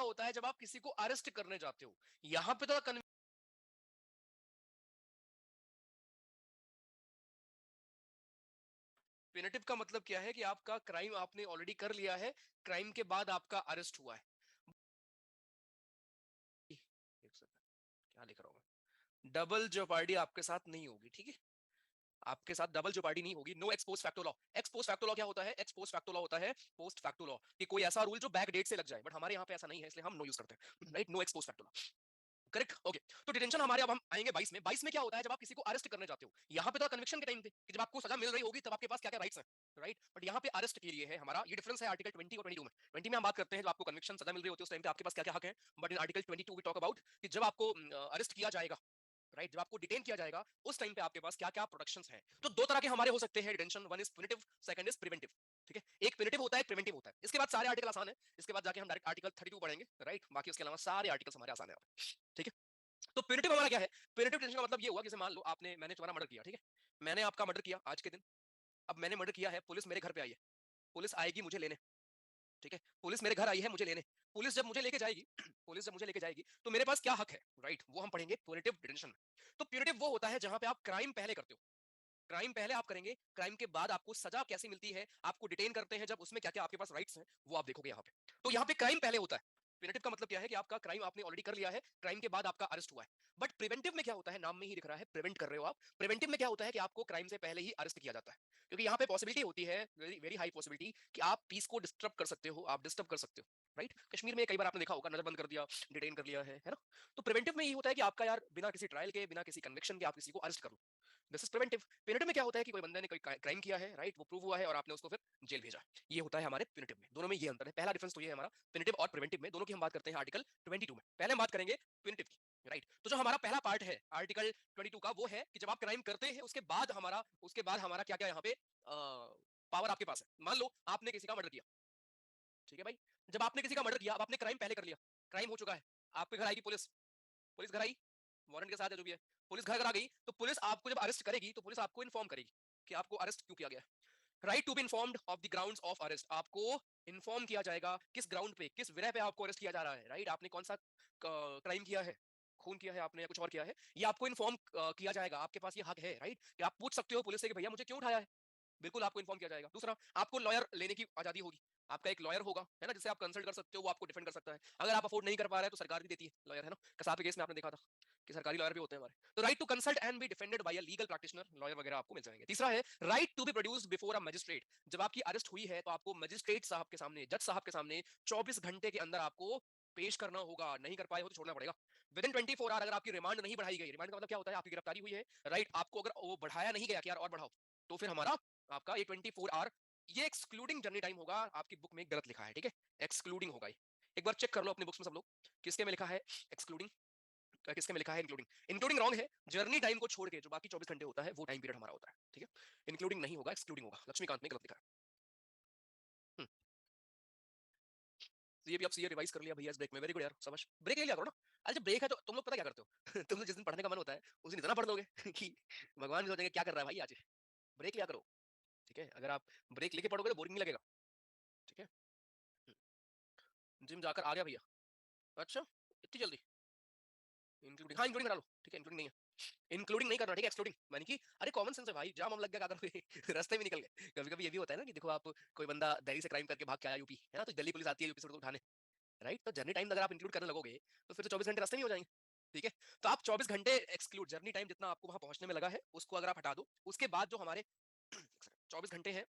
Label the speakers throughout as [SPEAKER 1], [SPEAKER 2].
[SPEAKER 1] होता है जब आप किसी को अरेस्ट करने जाते हो, यहां पे तो पेनेटिव का मतलब क्या है कि आपका क्राइम आपने ऑलरेडी कर लिया है, क्राइम के बाद आपका अरेस्ट हुआ है। एक सेकंड, क्या लिख रहा हूं मैं? डबल जेऑपर्डी आपके साथ नहीं होगी, ठीक है? आपके साथ डबल जेऑपर्डी नहीं होगी। No ex post facto law. Ex post facto law क्या होता है? एक्स पोस्ट फैक्टो लॉ होता है पोस्ट फैक्टो लॉ कि कोई ऐसा रूल जो बैक डेट से लग जाए, बट हमारे यहाँ पे ऐसा नहीं है, इसलिए हम नो यूज करते हैं, right? No ex post facto law, correct? Okay. तो डिटेंशन हमारे, अब हम आएंगे 22 में। 22 में क्या होता है जब आप किसी को अरेस्ट करने जाते हो? यहाँ पे तो कन्विक्शन के टाइम थे कि जब आपको सजा मिल रही होगी तब आपके पास क्या क्या राइट्स हैं, राइट? बट यहाँ पे अरेस्ट के लिए है हमारा, ये डिफरेंस है आर्टिकल 20 और 22 में। 20 में हम बात करते हैं जब आपको कन्विक्शन सजा मिल रही होती है उस टाइम पे आपके पास क्या क्या हक है, but in article 22 we talk about कि जब आपको अरेस्ट किया जाएगा, राइट, जब आपको डिटेन किया जाएगा उस टाइम पे आपके पास क्या क्या प्रोटेक्शंस हैं। तो दो तरह के हमारे हो सकते हैं detention, one is punitive, second is preventive, ठीक है? एक प्यूनिटिव होता है, एक प्रिवेंटिव होता है। इसके बाद सारे आर्टिकल आसान है, इसके बाद जाके हम डायरेक्ट आर्टिकल 32 पढ़ेंगे, राइट? बाकी उसके अलावा सारे आर्टिकल्स हमारे आसान है, ठीक है? तो प्यूनिटिव हमारा क्या है? प्यूनिटिव डिटेंशन का मतलब ये हुआ कि मान लो मैंने तुम्हारा मर्डर किया, ठीक है? मैंने आपका मर्डर किया आज के दिन। अब मैंने मर्डर किया है, पुलिस मेरे घर पे आई है, पुलिस आएगी मुझे लेने, ठीक है? पुलिस मेरे घर आई है मुझे लेने। पुलिस जब मुझे लेके जाएगी पुलिस जब मुझे लेके जाएगी तो मेरे पास क्या हक है, राइट? वो हम पढ़ेंगे प्यूनिटिव डिटेंशन में। तो प्यूनिटिव वो होता है जहां पे आप क्राइम पहले करते हो, क्राइम पहले आप करेंगे, क्राइम के बाद आपको सजा कैसी मिलती है, आपको डिटेन करते हैं जब, उसमें क्या क्या आपके पास राइट्स हैं, वो आप देखोगे यहाँ पे। तो यहाँ पे क्राइम पहले होता है। प्यूनिटिव का मतलब क्या है कि आपका क्राइम आपने ऑलरेडी कर लिया है, क्राइम के बाद आपका अरेस्ट हुआ है। बट प्रिवेंटिव में क्या होता है, नाम में ही दिख रहा है प्रिवेंट कर रहे हो आप। प्रिवेंटिव में क्या होता है कि आपको क्राइम से पहले ही अरेस्ट किया जाता है, क्योंकि यहाँ पे पॉसिबिलिटी होती है, वेरी वेरी हाई पॉसिबिलिटी, कि आप पीस को डिस्टर्ब कर सकते हो, आप डिस्टर्ब कर सकते हो, राइट? कश्मीर में कई बार आपने देखा होगा, नजर बंद कर दिया, डिटेन कर लिया है ना? तो प्रिवेंटिव में ये होता है कि आपका यार बिना किसी ट्रायल के, बिना किसी कन्विक्शन के आप किसी को अरेस्ट कर लो, दिस इज प्रिवेंटिव। प्यूनिटिव में क्या होता है कि कोई बंदे ने कोई क्राइम किया है, राइट, वो प्रूव हुआ है और आपने उसको फिर जेल भेजा। ये होता है हमारे प्यूनिटिव में। दोनों में ये अंतर है, पहला डिफरेंस तो ये है हमारा प्यूनिटिव और प्रिवेंटिव में। दोनों की हम बात करते हैं आर्टिकल 22 में। पहले हम बात करेंगे प्यूनिटिव की, राइट? तो जो हमारा पहला पार्ट है आर्टिकल 22 का, वो है कि जब आप क्राइम करते हैं उसके बाद हमारा क्या क्या यहाँ पे पावर आपके पास है। मान लो आपने किसी का मर्डर किया, ठीक है भाई? जब आपने किसी का मर्डर किया, अब आपने क्राइम पहले कर लिया, क्राइम हो चुका है, आपके घर आएगी पुलिस, पुलिस घर आई वारंट के साथ या जो भी है, पुलिस घर आ गई, तो पुलिस आपको जब अरेस्ट करेगी तो पुलिस आपको इन्फॉर्म करेगी कि आपको अरेस्ट क्यों किया गया। Right to be informed of the grounds of arrest, आपको इन्फॉर्म किया जाएगा किस ग्राउंड पे, किस विरह पे आपको अरेस्ट किया जा रहा है, राइट? आपने कौन सा क्राइम किया है, खून किया है आपने या कुछ और किया है, ये आपको इन्फॉर्म किया जाएगा। आपके पास ये हक है, राइट, कि आप पूछ सकते हो पुलिस से कि भैया मुझे क्यों उठाया है। बिल्कुल आपको इन्फॉर्म किया जाएगा। दूसरा, आपको लॉयर लेने की आजादी होगी, आपका एक लॉयर होगा, है ना, जिसे आप कंसल्ट कर सकते हो, वो आपको डिफेंड कर सकता है। अगर आप अफोर्ड नहीं कर पा रहे हैं तो सरकार भी देती है लॉयर, है ना? कसाब के केस में आपने देखा था कि सरकारी लॉयर भी होते हैं हमारे। तो right to consult and be defended by a legal practitioner, lawyer वगैरह आपको मिल जाएंगे। तीसरा है right to be produced before a magistrate, जब आपकी अरेस्ट हुई है तो आपको मजिस्ट्रेट साहब के सामने, जज साहब के सामने 24 घंटे के अंदर आपको पेश करना होगा। नहीं कर पाए हो तो छोड़ना पड़ेगा। विद इन 24 आवर, अगर आपकी रिमांड नहीं बढ़ाई गई, रिमांड का मतलब क्या होता है, आपकी गिरफ्तारी हुई है, राइट, आपको अगर वो बढ़ाया नहीं गया कि यार और बढ़ाओ, तो फिर हमारा आपका ये 24 आवर, ये एक्सक्लूडिंग जर्नी टाइम होगा। आपकी बुक में गलत लिखा है, ठीक है? एक्सक्लूडिंग होगा ये। एक बार चेक कर लो अपनी बुक्स में सब लोग, किसके में लिखा है एक्सक्लूडिंग, किसके में लिखा है इंक्लूडिंग। इंक्लूडिंग रॉन्ग है, जर्नी टाइम को छोड़ के जो बाकी 24 घंटे होता है वो टाइम पीरियड हमारा होता है, ठीक है? इंक्लूडिंग नहीं होगा, एक्सक्लूडिंग होगा। लक्ष्मीकांत में गलत लिखा है। हम्म, तो ये भी आप सीए रिवाइज कर लिया भैया इस ब्रेक में, वेरी गुड यार, समझ। ब्रेक ले लिया करो ना। अरे जब ब्रेक है तो तुम लोग पता क्या करते हो तुम लोग जिस दिन पढ़ने का मन होता है उस दिन इतना पढ़ दोगे कि भगवान भी सोचेंगे क्या कर रहा है भाई आज। ब्रेक लिया करो, ठीक है? अगर आप ब्रेक लेके पढ़ोगे तो बोरिंग नहीं लगेगा, ठीक है? जिम जाकर आ गया भैया, अच्छा इतनी जल्दी? इंक्लूडिंग, हाँ इंक्लूडिंग करा लो, ठीक है? इंक्लूडिंग नहीं है, इंक्लूडिंग नहीं करना, ठीक है? एक्सक्लूडिंग माने कि अरे कॉमन सेंस है भाई, जाम हम लग गया क्या करोगे रास्ते में निकल गए। कभी कभी ये भी होता है ना कि देखो आप, कोई बंदा दिल्ली से क्राइम करके भाग के आया यूपी, है ना, तो दिल्ली पुलिस आती है यूपी से उसको उठाने, राइट? तो जर्नी टाइम अगर आप इंक्लूड करने लगोगे तो फिर तो 24 घंटे रास्ते में हो जाएंगे, ठीक है? तो आप 24 घंटे एक्सक्लूड, जर्नी टाइम जितना आपको वहां पहुंचने में लगा है उसको अगर आप हटा दो, उसके बाद जो हमारे 24 घंटे हैं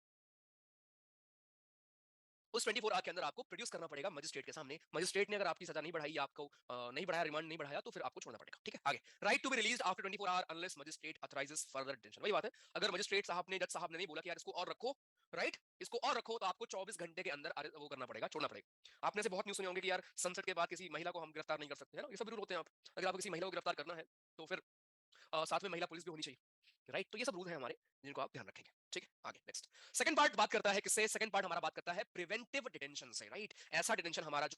[SPEAKER 1] उस 24 आवर के अंदर आपको प्रोड्यूस करना पड़ेगा मजिस्ट्रेट के सामने। मजिस्ट्रेट ने अगर आपकी सजा नहीं बढ़ाई, आपको नहीं बढ़ाया, रिमांड नहीं बढ़ाया, तो फिर आपको छोड़ना पड़ेगा, ठीक है? आगे, right to be released after 24 hour unless magistrate authorises further detention. वही बात है, अगर मजिस्ट्रेट साहब ने, जज साहब ने नहीं बोला कि यार इसको और रखो, राइट, इसको और रखो, तो आपको 24 घंटे के अंदर वो करना पड़ेगा, छोड़ना पड़ेगा। आपने से बहुत न्यूज़ सुने होंगे कि यार संसद के बाद किसी महिला को हम गिरफ्तार नहीं कर सकते, है ना? ये सब रूल होते हैं। आप अगर आपको किसी महिला को गिरफ्तार करना है तो फिर साथ में महिला पुलिस भी होनी चाहिए, राइट? तो ये सब रूल है हमारे जिनको आप ध्यान रखेंगे, ठीक है? आगे नेक्स्ट, सेकंड पार्ट बात करता है किससे? सेकंड पार्ट हमारा बात करता है प्रिवेंटिव डिटेंशन से, राइट? ऐसा डिटेंशन हमारा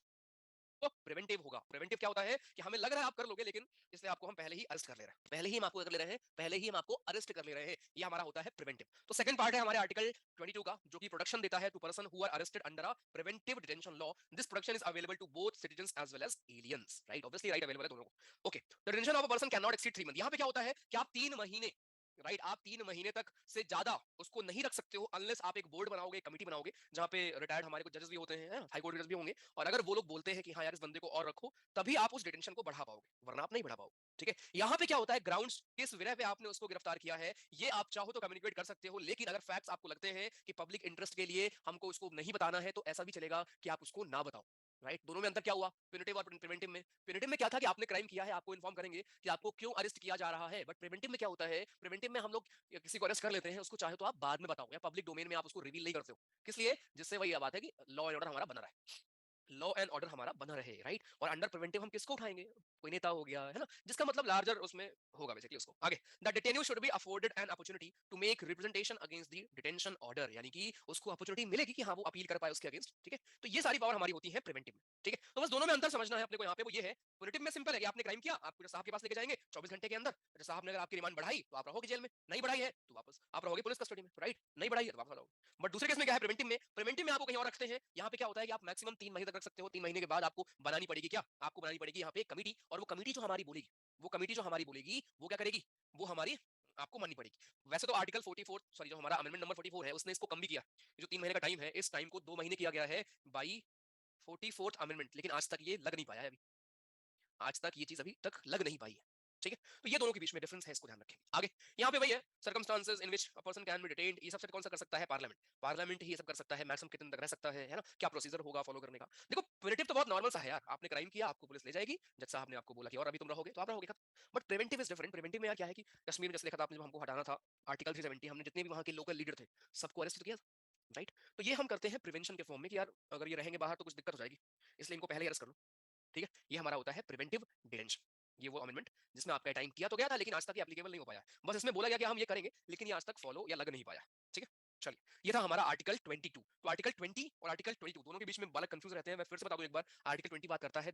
[SPEAKER 1] प्रिवेंटिव होगा। प्रिवेंटिव क्या होता है कि हमें लग रहा है आप कर लोगे, लेकिन इसलिए आपको हम पहले ही अरेस्ट कर ले रहे हैं, पहले ही हम आपको कर ले रहे हैं, पहले ही हम आपको अरेस्ट कर ले रहे हैं। ये हमारा होता है प्रिवेंटिव। तो सेकंड पार्ट है हमारे आर्टिकल 22 का, जो कि प्रोटेक्शन देता है to person who are arrested under a preventive detention law. This protection is available to both citizens as well as aliens, right? Obviously right available है दोनों को। Okay, the detention of a person can not exceed 3 month. यहां पे क्या होता है कि आप 3 महीने, राइट, आप 3 महीने तक से ज्यादा उसको नहीं रख सकते हो अनलेस आप एक बोर्ड बनाओगे, कमेटी बनाओगे, जहां पे रिटायर्ड हमारे कुछ जजेस भी होते हैं, हाई कोर्ट जजेस भी होंगे, और अगर वो लोग बोलते हैं कि हाँ यार इस बंदे को और रखो, तभी आप उस डिटेंशन को बढ़ा पाओगे, वरना आप नहीं बढ़ा पाओगे। ठीक है, यहाँ पे क्या होता है, ग्राउंड्स किस विरह पे आपने उसको गिरफ्तार किया है, ये आप चाहो तो कम्युनिकेट कर सकते हो, लेकिन अगर फैक्ट्स आपको लगते हैं कि पब्लिक इंटरेस्ट के लिए हमको उसको नहीं बताना है, तो ऐसा भी चलेगा कि आप उसको ना बताओ। राइट, दोनों में अंतर क्या हुआ, प्यूनिटिव और प्रिवेंटिव में? प्यूनिटिव में क्या था कि आपने क्राइम किया है, आपको इन्फॉर्म करेंगे कि आपको क्यों अरेस्ट किया जा रहा है, बट प्रिवेंटिव में क्या होता है, प्रिवेंटिव में हम लोग किसी को अरेस्ट कर लेते हैं, उसको चाहे तो आप बाद में बताओ, या पब्लिक डोमेन में आप उसको रिवील नहीं करते हो। किस लिए? जिससे वही बात है कि लॉ एंड ऑर्डर हमारा बना रहे, लॉ एंड ऑर्डर हमारा बना रहे, राइट? और अंडर प्रिवेंटिव हम किसको उठाएंगे? कोई नेता हो गया है ना, जिसका मतलब लार्जर उसमें होगा बेसिकली उसको। आगे, the detenu should be afforded an opportunity to make representation against the detention order, यानी कि उसको अपॉर्चुनिटी मिलेगी कि हाँ वो अपील कर पाए उसके अगेंस्ट। ठीक है, तो ये सारी पावर हमारी होती है प्रिवेंटिव में। ठीक है, तो बस दोनों में अंतर समझना है अपने को यहाँ पे, वो ये है प्यूनिटिव में सिंपल है कि आपने क्राइम किया, आपको साहब के पास लेके जाएंगे 24 घंटे के अंदर, साहब ने अगर आपकी रिमांड बढ़ाई तो आप रहोगे जेल में, नहीं बढ़ाई है तो वापस आप रहोगे पुलिस कस्टडी में, राइट? नहीं बढ़ाई है तो वापस रहोगे। बट दूसरे केस में क्या है, प्रिवेंटिव में, प्रिवेंटिव में आपको कहीं और रखते हैं। यहाँ पे क्या होता है कि आप मैक्सिमम 3 महीने तक रख सकते हो, 3 महीने के बाद आपको बनानी पड़ेगी क्या, आपको बनानी पड़ेगी यहाँ पे एक कमेटी, और वो कमेटी जो हमारी बोलेगी, वो कमेटी जो हमारी बोलेगी वो क्या करेगी, वो हमारी आपको माननी पड़ेगी। वैसे तो आर्टिकल 44, सॉरी, जो हमारा अमेंडमेंट नंबर 44 है, उसने इसको कम भी किया। जो 3 महीने का टाइम है, इस टाइम को 2 महीने किया गया है बाई 44th अमेंडमेंट, लेकिन आज तक ये लग नहीं पाया है अभी, आज तक ये चीज अभी तक लग नहीं पाई है। ठीक है, तो ये दोनों के बीच में डिफरेंस है, इसको ध्यान रखेंगे। आगे यहाँ पे वही है, circumstances in which a person can be detained, ये सबसे कौन सा कर सकता है, पार्लियामेंट। पार्लियामेंट ही ये सब कर सकता है, मैक्सिमम कितने तक रह सकता है ना, क्या प्रोसीजर होगा फॉलो करने का। देखो प्रिवेंटिव तो बहुत नॉर्मल सा है यार, आपने क्राइम किया, आपको पुलिस ले जाएगी, जज साहब ने आपको बोला कि और अभी तुम रहोगे तो आप रहोगे, खत्म। But preventive is different. Preventive में यार क्या है कि कश्मीर में जैसे लिखा था आपने, जब हमको हटाना था आर्टिकल 370, हमने जितने भी वहाँ के लोकल लीडर थे सबको अरेस्ट किया, राइट? तो ये हम करते हैं प्रिवेंशन के फॉर्म में कि यार अगर ये रहेंगे बाहर तो कुछ दिक्कत हो जाएगी, इसलिए इनको पहले ही अरेस्ट कर लो। ठीक है, ये हमारा होता है प्रिवेंटिव डिटेंशन। ये वो अमेंडमेंट जिसमें आपका टाइम किया तो गया था, लेकिन आज तक ये एप्लीकेबल नहीं हो पाया, बस इसमें बोला गया कि हम ये करेंगे, लेकिन ये आज तक फॉलो या लग नहीं पाया। ठीक है, चलिए, ये था हमारा आर्टिकल 22। तो आर्टिकल 20 और आर्टिकल 22 दोनों के बीच में बालक कंफ्यूज रहते हैं। मैं फिर से बता दूं एक बार, आर्टिकल 20 बात करता है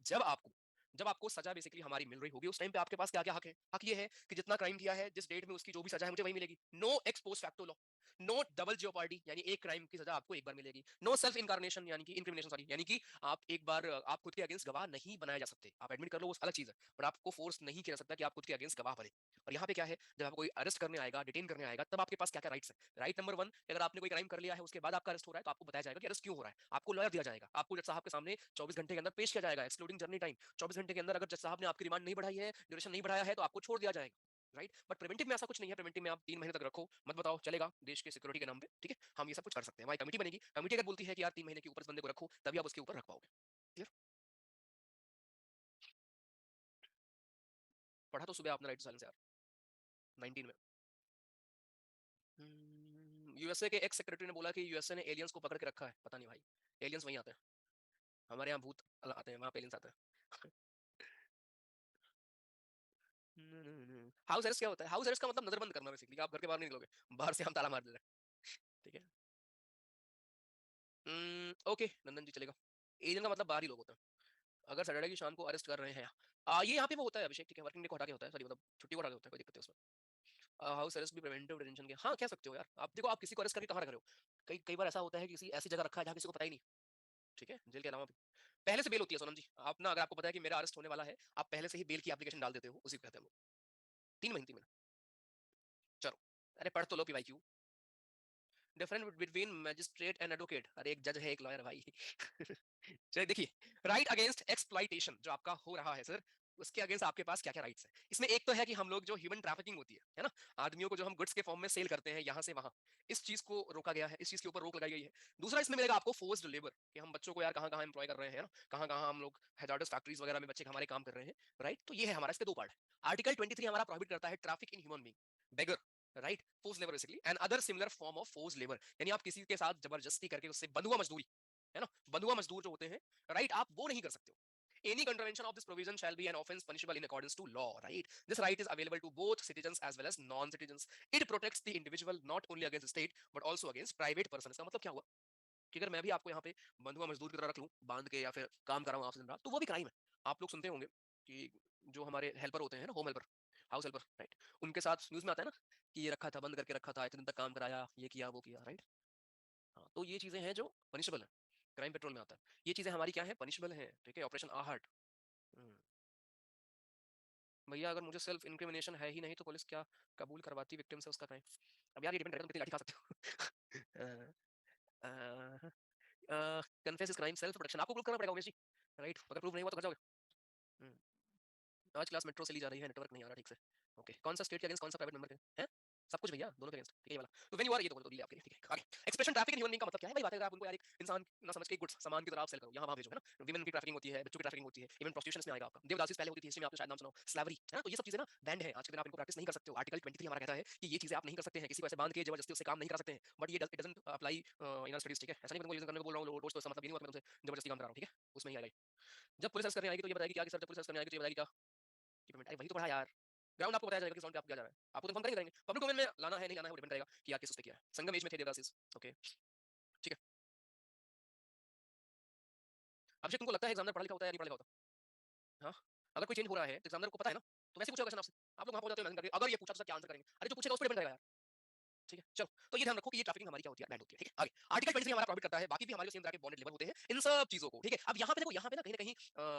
[SPEAKER 1] जब आपको सजा बेसिकली हमारी मिल रही होगी, उस टाइम पे आपके पास क्या क्या हक है। हक ये है कि जितना क्राइम किया है, जिस डेट में उसकी जो भी सजा है मुझे वही मिलेगी। No ex post facto law, no double jeopardy, यानी एक क्राइम की सजा आपको एक बार मिलेगी। नो सेल्फ इनकारनेशन, यानी कि इनक्रिमिनेशन, सॉरी, यानी कि आप एक बार आप खुद के अगेंस्ट गवाह नहीं बनाए जा सकते। आप एडमिट कर लो वो अलग चीज है, बट आपको फोर्स नहीं किया जा सकता कि आप खुद के अगेंस्ट गवाह बने। और यहाँ पे क्या है, जब आपको कोई अरेस्ट करने आएगा, डिटेन करने आएगा, तब आपके पास क्या क्या राइट्स है। राइट नंबर 1, अगर आपने कोई क्राइम कर लिया है उसके बाद आपका अरेस्ट हो रहा है, तो आपको बताया जाएगा कि अरेस्ट क्यों हो रहा है, आपको लॉयर दिया जाएगा, आपको जज साहब के सामने 24 घंटे के अंदर पेश किया जाएगा, एक्सक्लूडिंग जर्नी टाइम। 24 घंटे के अंदर अगर जज साहब ने आपकी रिमांड नहीं बढ़ाई है, ड्यूरेशन नहीं बढ़ाया है, तो आपको छोड़ दिया जाएगा, राइट? बट प्रिवेंटिव में ऐसा कुछ नहीं है। प्रिवेंटिव में आप 3 महीने तक रखो, मत बताओ, चलेगा, देश के सिक्योरिटी के नाम पे। ठीक है, हम ये सब कुछ कर सकते हैं। हमारी कमेटी बनेगी, कमेटी अगर बोलती है कि यार 3 महीने के ऊपर इस बंदे को रखो, तभी आप उसके ऊपर रख पाओगे। क्लियर? पढ़ा तो सुबह आपने राइट टू साइलेंस यार, 19 में। यूएसए के एक्स सेक्रेटरी ने बोला कि यूएसए ने एलियंस को पकड़ के रखा है। पता नहीं भाई, एलियंस वहीं आते हैं, हमारे यहाँ भूत आते हैं, वहाँ पे एलियंस आते हैं। हाउस अरेस्ट क्या होता है? हाउस अरेस्ट का मतलब नजरबंद करना बेसिकली, आप घर के बाहर नहीं निकलोगे, बाहर से हम ताला मार दे रहे हैं। ठीक है, ओके नंदन जी, चलेगा। एलियन का मतलब बाहरी लोग होते हैं। अगर सैटरडे की शाम को अरेस्ट कर रहे हैं, ये यहाँ पे वो होता है अभिषेक, ठीक है, वर्किंग डे को हटा के होता है, सॉरी, मतलब छुट्टी को हटा के होता है, कोई दिक्कत है उसमें। हाउस अरेस्ट भी प्रिवेंटिव डिटेंशन के, हाँ, कह सकते हो यार। आप देखो, आप किसी को अरेस्ट करके कहाँ रख रहे हो, कई कई बार ऐसा होता है कि किसी ऐसी जगह रखा है जहाँ किसी को पता ही नहीं। ठीक है, जेल के अलावा भी पहले से बेल होती है सोनम जी। आप ना, अगर आपको पता है कि मेरा अरेस्ट होने वाला है, आप पहले से ही बेल की एप्लीकेशन डाल देते हो, उसी को कहते हैं हम लोग 3 महीने, 3 महीने। चलो, अरे पढ़ तो लो PYQ. Different between magistrate and advocate, अरे एक जज है एक लॉयर भाई। चलिए देखिए, राइट अगेंस्ट एक्सप्लॉइटेशन जो आपका हो रहा है सर, उसके अगेंस्ट आपके पास क्या क्या राइट्स है। इसमें एक तो है कि हम लोग जो ह्यूमन ट्रैफिकिंग होती है ना, आदमियों को जो हम गुड्स के फॉर्म में सेल करते हैं यहाँ से वहां, इस चीज को रोका गया है, इस चीज के ऊपर रोक लगाई गई है। दूसरा इसमें मिलेगा आपको फोर्स्ड लेबर, कि हम बच्चों को यार कहाँ कहाँ एम्प्लॉय कर रहे हैं ना, कहाँ कहाँ हम लोग हैजार्डस फैक्ट्रीज वगैरह में बच्चे हमारे काम कर रहे हैं, राइट? तो ये है हमारा, इसके 2 पार्ट है। आर्टिकल 23 हमारा प्रोहिबिट करता है traffic in human being, beggar, right, force labour basically, and other similar form of force labour, यानी आप किसी के साथ जबरदस्ती करके उससे बंधुआ मजदूरी, है ना, बंधुआ मजदूर जो होते हैं, राइट, आप वो नहीं कर सकते हो। Any contravention of this provision shall be an offense punishable in accordance to law, right? This right is available to both citizens as well as non-citizens. It protects the individual not only against the state but also against private person. इसका मतलब क्या हुआ? कि अगर मैं भी आपको यहाँ पे बंधुआ मजदूर की तरह रख लूँ, बांध के या फिर काम कराऊँ आपसे दिन रात, तो वो भी क्राइम है। आप लोग सुनते होंगे कि जो हमारे हेल्पर होते हैं ना, home helper, house helper, right? उनके साथ न्यूज़ में आता है ना कि ये रखा था, बंद करके रखा था, इतने दिन तक काम कराया, ये किया, वो किया, राइट? हाँ, तो ये चीज़ें हैं जो पनिशेबल हैं, क्राइम पेट्रोल में आता है। ये चीज़ें हमारी क्या हैं? पनिशेबल हैं, ठीक है? ऑपरेशन आहट। हुँ। भैया अगर मुझे सेल्फ इंक्रिमिनेशन है ही नहीं तो पुलिस क्या कबूल करवाती विक्टिम से उसका क्राइम? अब यार ये डिपेंड करेगा तुम कितनी लाठी खा सकते हो। Uh, uh, confess is crime, self protection आपको प्रूव करना पड़ेगा उमेश जी, राइट? अगर प्रूव नहीं हुआ तो घर जाओगे। हुँ। आज क्लास मेट्रो से ली जा रही है, नेटवर्क नहीं आ रहा ठीक से। ओके, कौन सा स्टेट के अगेंस्ट, कौन सा प्राइवेट मेंबर के? हैं? सब कुछ भैया, दोनों के अगेंस्ट, ठीक है ये वाला। तो व्हेन यू आर, ये तो बोल दो आपके लिए, ठीक है। आगे, expression traffic in human being का मतलब क्या है? वही बात है, अगर आप उनको यार एक इंसान ना समझ के गुड्स सामान की तरह आप सेल करो, यहाँ-वहाँ भेजो, है ना? वुमेन की ट्रैफिकिंग होती है, बच्चों की ट्रैफिकिंग होती है, इवन प्रोस्टिट्यूशन इसमें आएगा आपका। देवदासी पहले होती थी, हिस्ट्री में आपने शायद नाम सुना हो, स्लेवरी, है ना? तो ये सब चीज़ें ना बैंड है, आज के दिन आप इनको प्रैक्टिस नहीं कर सकते हो। आर्टिकल 23 हमारा कहता है कि ये चीज़ें आप नहीं कर सकते हैं, किसी को ऐसे बाँध के जबरदस्ती उससे काम नहीं करा सकते हैं। बट ये it doesn't apply in our studies, ठीक है? ऐसा नहीं मैं तुमको रीज़न करने को बोल रहा हूँ रोज़, तो इसका मतलब ये नहीं हुआ कि मैं तुमसे जबरदस्ती काम करा रहा हूँ, ठीक है? उसमें ही आएगा ये। जब पुलिस अरेस्ट करने आएगी तो ये बताएगी क्या कि सर, जब पुलिस अरेस्ट करने आएगी तो ये बताएगी क्या कि पेमेंट, अरे वही तो पढ़ा यार। ग्राउंड आपको बताया जाएगा किस ग्राउंड पे आपको किया जा रहा है। आपको तो इन्फॉर्म करेंगे करेंगे। पब्लिक डोमेन में लाना है नहीं लाना है वो डिपेंड करेगा कि आप किस उस पे किया है। संगम एज में थे देवदासीज़, ओके, ठीक है। अभिषेक तुमको लगता है एग्जामिनर पढ़ा लिखा होता है या नहीं पढ़ा लिखा होता? हाँ? अगर कोई चेंज हो रहा है तो एग्जामिनर को पता है ना, तो वैसे पूछेगा क्वेश्चन आपसे। आप लोग वहाँ पहुँच जाते हो इमेजिन करके, अगर ये पूछा तो सर क्या आंसर करेंगे? अरे जो पूछेगा उस पे डिपेंड करेगा यार। ठीक है, चलो। तो ये ध्यान रखो कि ये ट्रैफिकिंग हमारी क्या होती है, बैंड होती है, ठीक है? आगे आर्टिकल 23 हमारा प्रॉहिबिट करता है, बाकी भी हमारे सेम तरह के बॉन्डेड लेबर होते हैं इन सब चीजों को, ठीक है? अब यहाँ पे देखो, यहाँ पे ना कहीं ना कहीं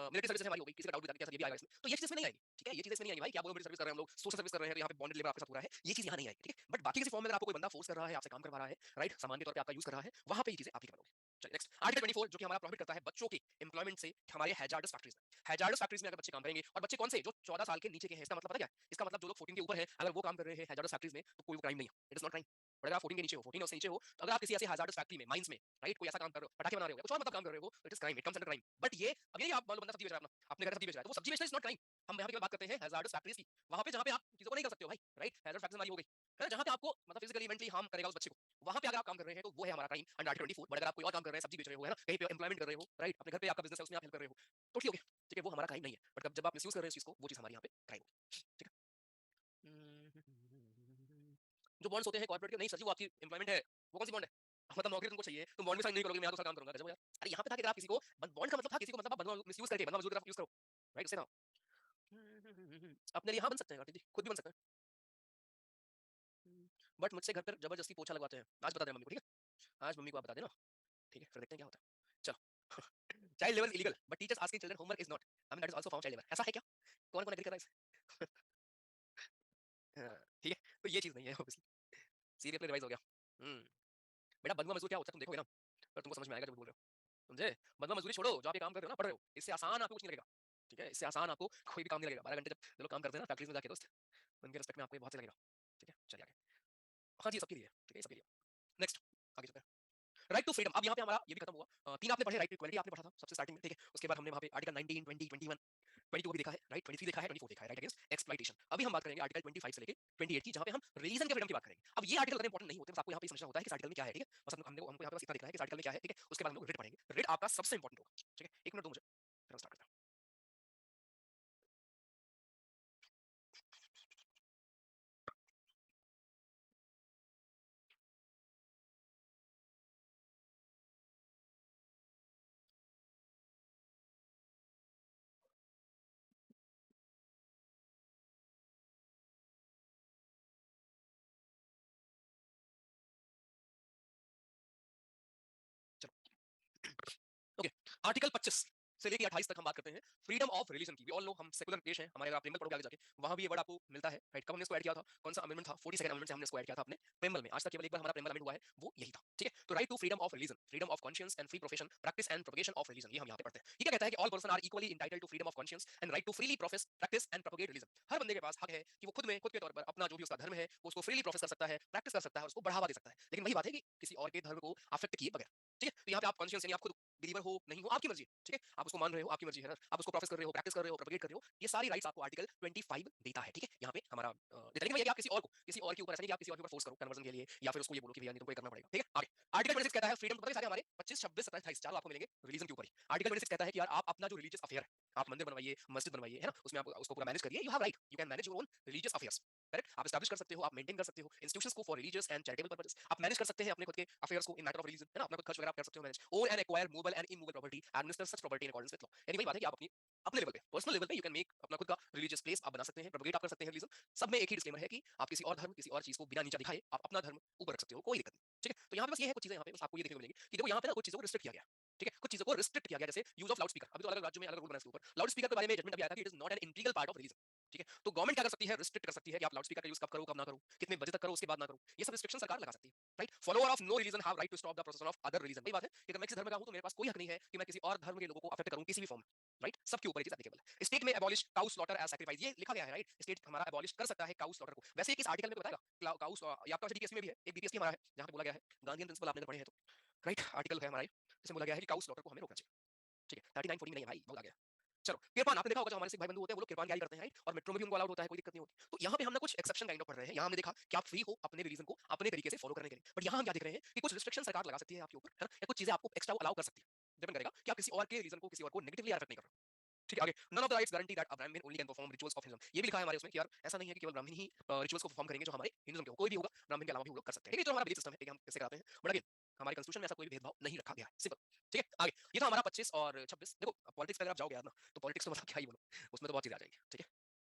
[SPEAKER 1] मिलिट्री सर्विस हमारी हो गई, किसी का डाउट भी था कि क्या सर ये भी आएगा इसमें, तो ये चीज इसमें नहीं आएगी, ठीक है? ये चीज इसमें नहीं आएगी भाई, क्या बोलो मिलिट्री सर्विस कर रहे हैं हम लोग, सोशल सर्विस कर रहे हैं, तो यहाँ पे बॉन्डेड लेबर आपके साथ हो रहा है, ये चीज यहाँ नहीं आएगी, ठीक है? बट बाकी किसी फॉर्म में अगर आपको कोई बंदा फोर्स कर रहा है, आपसे काम करवा रहा है, राइट, सामान के तौर पे आपका यूज कर रहा है, वहां पे ये चीजें एप्लीकेबल होगी। चलिए नेक्स्ट, आर्टिकल 24 जो कि हमारा प्रॉहिबिट करता है बच्चों के एम्प्लॉयमेंट से हमारे हैजार्डस फैक्ट्रीज में। हैजार्डस फैक्ट्रीज में अगर बच्चे काम करेंगे, और बच्चे कौन से, जो 14 साल के नीचे के हैं, इसका मतलब पता क्या है? इसका मतलब जो लोग 14 के ऊपर है, अगर वो काम कर रहे हैं हैजार्डस फैक्ट्रीज में, तो कोई क्राइम नहीं है, it is not crime. But अगर आप 14 के नीचे हो, 14 से नीचे हो, तो अगर आप किसी ऐसी हैजार्डस फैक्ट्री में, माइंस में, राइट, कोई ऐसा काम कर रहे हो, पटाखे बना रहे हो या कुछ और मतलब काम कर रहे हो, it is crime, it comes under crime. But ये अगर ये आप मान लो बंदा सब्जी बेच रहा है अपना, अपने घर सब्जी बेच रहा है, तो वो सब्जी बेचना इज नॉट क्राइम। हम यहाँ पे बात करते हैं हैजार्डस फैक्ट्रीज की, वहां पे जहाँ पे आप चीजों को नहीं कर सकते हो भाई, राइट? हैजार्डस फैक्ट्रीज हमारी हो गई है ना, जहाँ पे आपको मतलब फिजिकली मेंटली हार्म करेगा उस बच्चे को, वहां पे अगर आप काम कर रहे हैं तो वो है हमारा क्राइम अंडर आर्टिकल 24। बट अगर आप कोई और काम कर रहे हैं, सब्जी बेच रहे हो, है ना, कहीं पे एम्प्लॉयमेंट कर रहे हो, राइट, अपने घर पे आपका बिजनेस है उसमें आप हेल्प कर रहे हो, तो ठीक हो गया, ठीक है, वो हमारा क्राइम नहीं है। बट जब आप मिसयूज कर रहे हो इस चीज को, वो चीज हमारे यहाँ पे क्राइम होगी, ठीक है? जो बॉन्ड्स होते हैं कॉर्पोरेट के, नहीं सर जी वो आपकी एम्प्लॉयमेंट है, वो कौन सी बॉन्ड है? मतलब नौकरी तुमको चाहिए, तुम बॉन्ड में साइन नहीं करोगे, मैं यहाँ दूसरा काम करूंगा, गजब हो यार। अरे यहाँ पे था कि अगर आप किसी को बॉन्ड का मतलब था किसी को मतलब आप बंधुआ मिसयूज करके बंधुआ मजदूर की तरफ यूज करो, राइट, उससे ना हो। अपने लिए हाँ बन सकते हैं कार्तिक जी, खुद भी बन सकते हैं। बट मुझसे घर पर जबरदस्ती पोछा लगवाते हैं, आज बता देना मम्मी को, ठीक है? आज मम्मी को आप बता देना, ठीक है, फिर देखते हैं क्या होता है, चलो। Child labour illegal but teachers asking children homework is not, I mean that is also found child labour, ऐसा है क्या? कौन कौन एग्री कर रहा है इस हाँ, ठीक है, तो ये चीज नहीं है ऑब्वियसली, सीरियसली रिवाइज हो गया। हम्म। बेटा बंधुआ मजदूर क्या होता है तुम देखोगे ना, पर तुमको समझ में आएगा जब बोल रहे हो, समझे? बंधुआ मजदूरी छोड़ो, जो आप ये काम कर रहे हो ना, पढ़ रहे हो, इससे आसान आपको कुछ नहीं लगेगा, ठीक है? इससे आसान आपको कोई भी काम नहीं लगेगा। 12 घंटे जब जो लोग काम करते हैं ना फैक्ट्रीज में जाके दोस्त, उनके रिस्पेक्ट में आपको ये बहुत सही लगेगा, ठीक है? चलिए आगे। हाँ जी, सबके लिए, ठीक है, सबके लिए। नेक्स्ट, आगे चलते हैं। राइट टू फ्रीडम, अब यहाँ पे हमारा ये भी खत्म हुआ। तीन आपने पढ़े, राइट टू इक्वालिटी आपने पढ़ा था सबसे स्टार्टिंग में, ठीक है? उसके बाद हमने वहाँ पे आर्टिकल 19, 20, 21, 22 भी देखा है, राइट? 23 देखा है, 24 देखा है, राइट, अगेंस्ट एक्सप्लॉइटेशन। अभी हम बात करेंगे आर्टिकल 25 से लेके 28 की, जहाँ पे हम रिलीजन के फ्रीडम की बात करेंगे। अब ये आर्टिकल अगर इंपॉर्टेंट नहीं होते, बस आपको यहाँ पे समझना होता है कि इस आर्टिकल में क्या है, ठीक है? बस हमको यहाँ पे बस इतना देखना है कि इस आर्टिकल में क्या है, ठीक है? उसके बाद हम लोग रिट पढ़ेंगे। रिट आपका सबसे इंपॉर्टेंट होगा, ठीक है? 1 मिनट दो मुझे, फिर हम स्टार्ट करते हैं। ओके, आर्टिकल 25 से लेके 28 तक हम बात करते हैं फ्रीडम ऑफ रिलीजन की। वी ऑल नो हम सेकुलर देश हैं, हमारे अगर आप प्रेमल पढ़ोगे आगे जाके, वहां भी ये वर्ड आपको मिलता है, राइट? कब हमने इसको ऐड किया था, कौन सा अमेंडमेंट था? 42nd अमेंडमेंट से हमने इसको ऐड किया था अपने प्रेमल में। आज तक केवल एक बार हमारा प्रेमल अमेंड हुआ है, वो यही था, ठीक है? तो right to freedom of religion, freedom of conscience and free profession, practice and propagation of religion, ये हम यहाँ पे पढ़ते हैं। ये क्या कहता है कि all person are equally entitled to freedom of conscience and right to freely profess, practice and propagate religion. हर बंदे के पास हक है कि वो खुद में, खुद के तौर पर अपना जो भी उसका धर्म है वो उसको फ्रीली प्रोफेस कर सकता है, प्रैक्टिस कर सकता है, उसको बढ़ावा दे सकता है। लेकिन वही बात है कि किसी और के धर्म को अफेक्ट किए बगैर, ठीक है? तो यहाँ पे आप कॉन्शियस यानी आप खुद बिलीवर हो नहीं हो, आपकी मर्जी है, ठीक है? आप उसको मान रहे हो, आपकी मर्जी है ना, आप उसको प्रोफेस कर रहे हो, प्रैक्टिस कर रहे हो, प्रोपेगेट कर रहे हो, ये सारी राइट्स आपको आर्टिकल 25 देता है, ठीक है? यहाँ पे हमारा लेकिन भैया कि आप किसी और के ऊपर, ऐसा नहीं कि आप किसी और के ऊपर फोर्स करो कन्वर्जन के लिए, या फिर उसको ये बोलो कि भैया नहीं तुमको ये करना पड़ेगा, ठीक है? आगे आर्टिकल 26 कहता है फ्रीडम, तो सारे हमारे 25, 26, 27, 28 चारों आपको मिलेंगे रिलीजन के ऊपर ही। आर्टिकल 26 कहता है कि यार आप अपना जो रिलीजियस अफेयर है, आप मंदिर बनवाइए, मस्जिद बनवाइए, है ना, उसमें आप उसको पूरा मैनेज करिए, you have right, you can manage your own religious affairs, correct, आप एस्टैब्लिश कर सकते हो, आप मेंटेन कर सकते हो इंस्टीट्यूशंस को for religious and charitable purposes, आप मैनेज कर सकते हैं अपने खुद के अफेयर्स को इन मैटर ऑफ रिलीजन, है ना, अपना खुद खर्च वगैरह आप कर सकते हो manage, own and acquire movable and immovable property, administer such property in accordance with law, यानी वही बात है कि आप अपनी अपने लेवल पे पर्सनल लेवल पे यू कैन मेक अपना खुद का रिलीजियस प्लेस आप बना सकते हैं, प्रोपेगेट आप कर सकते हैं रिलीजन। सब में एक ही डिस्क्लेमर है कि आप किसी और धर्म, किसी और चीज को बिना नीचा दिखाए आप अपना धर्म ऊपर रख सकते हो, कोई दिक्कत नहीं, ठीक है। तो यहाँ पे बस ये है कुछ चीजें, यहाँ पे बस आपको ये देखने को मिलेंगी कि देखो यहाँ पे ना कुछ चीजों को रिस्ट्रिक्ट किया गया, ठीक है, कुछ चीजों को रिस्ट्रिक्ट किया गया, जैसे यूज ऑफ लाउड स्पीकर, अभी तो अलग राज्यों में अलग रूल बना है इसके ऊपर, लाउड स्पीकर के बारे में जजमेंट अभी आया था कि it is not an integral part of religion, ठीक है। तो गवर्नमेंट क्या कर सकती है, रिस्ट्रिक्ट कर सकती है कि आप लाउड स्पीकर का यूज कब करो, कब ना करो, कितने बजे तक करो, उसके बाद ना करो, ये सब रिस्ट्रिक्शन सरकार लगा सकती है, right. Follower of no religion have right to stop the process of other religion, वही बात है कि अगर मैं किसी धर्म का हूं तो मेरे पास कोई हक नहीं है कि मैं किसी और धर्म के लोगों को अफेक्ट करूं किसी भी फॉर्म में, राइट, सबके ऊपर ये चीज एप्लीकेबल है। State may abolish cow slaughter as sacrifice, ये लिखा गया है, राइट, स्टेट हमारा अबॉलिश कर सकता है काउ स्लॉटर को, वैसे ये किस आर्टिकल में बताएगा काउ, ये आपका डीपीएससी में भी है, एक डीपीएससी हमारा है जहां पे बोला गया है, गांधीयन प्रिंसिपल आपने अगर पढ़े हैं तो, राइट, आर्टिकल है हमारा जिसमें बोला गया है कि काउ स्लॉटर को हमें रोकना चाहिए, ठीक है, 3940 में नहीं है भाई, बहुत आ गया। चलो किरपान आपने देखा होगा, जो हमारे सिख भाई बंधु होते हैं वो लोग किरपान कैरी करते हैं, राइट, और मेट्रो में भी उनको अलाउड होता है, कोई दिक्कत नहीं होती। तो यहाँ पे हमने कुछ एक्सेप्शन काइंड ऑफ पढ़ रहे हैं, यहाँ हमने देखा कि आप फ्री हो अपने रिलीजन को अपने तरीके से फॉलो करने के लिए, बट यहाँ हम क्या देख रहे हैं कि कुछ रिस्ट्रिक्शन सरकार लगा सकती है आपके ऊपर, है ना, या कुछ चीजें आपको एक्स्ट्रा अलाउ कर सकती है, डिपेंड करेगा कि आप किसी और के रीजन को, किसी और को नेगेटिवली अफेक्ट नहीं कर रहे हो, ठीक है। आगे, none of the rights guarantee that a Brahmin only can perform rituals of Hinduism, ये भी लिखा है हमारे उसमें कि यार ऐसा नहीं है कि केवल ब्राह्मण ही रिचुअल्स को परफॉर्म करेंगे जो हमारे हिंदुइज्म के हो, कोई भी होगा ब्राह्मण के अलावा भी वो लोग कर सकते हैं, ठीक है, तो हमारा बिलीफ सिस्टम है कि हम कैसे कराते हैं, बट अगेन हमारे कॉन्स्टिट्यूशन में ऐसा कोई भी भेदभाव नहीं रखा गया है, सिंपल, ठीक है। आगे, ये था हमारा 25 और 26, देखो पॉलिटिक्स पे अगर आप जाओगे यार ना, तो पॉलिटिक्स तो मतलब क्या ही बोलो, उसमें तो बहुत चीजें आ जाएंगी, ठीक है।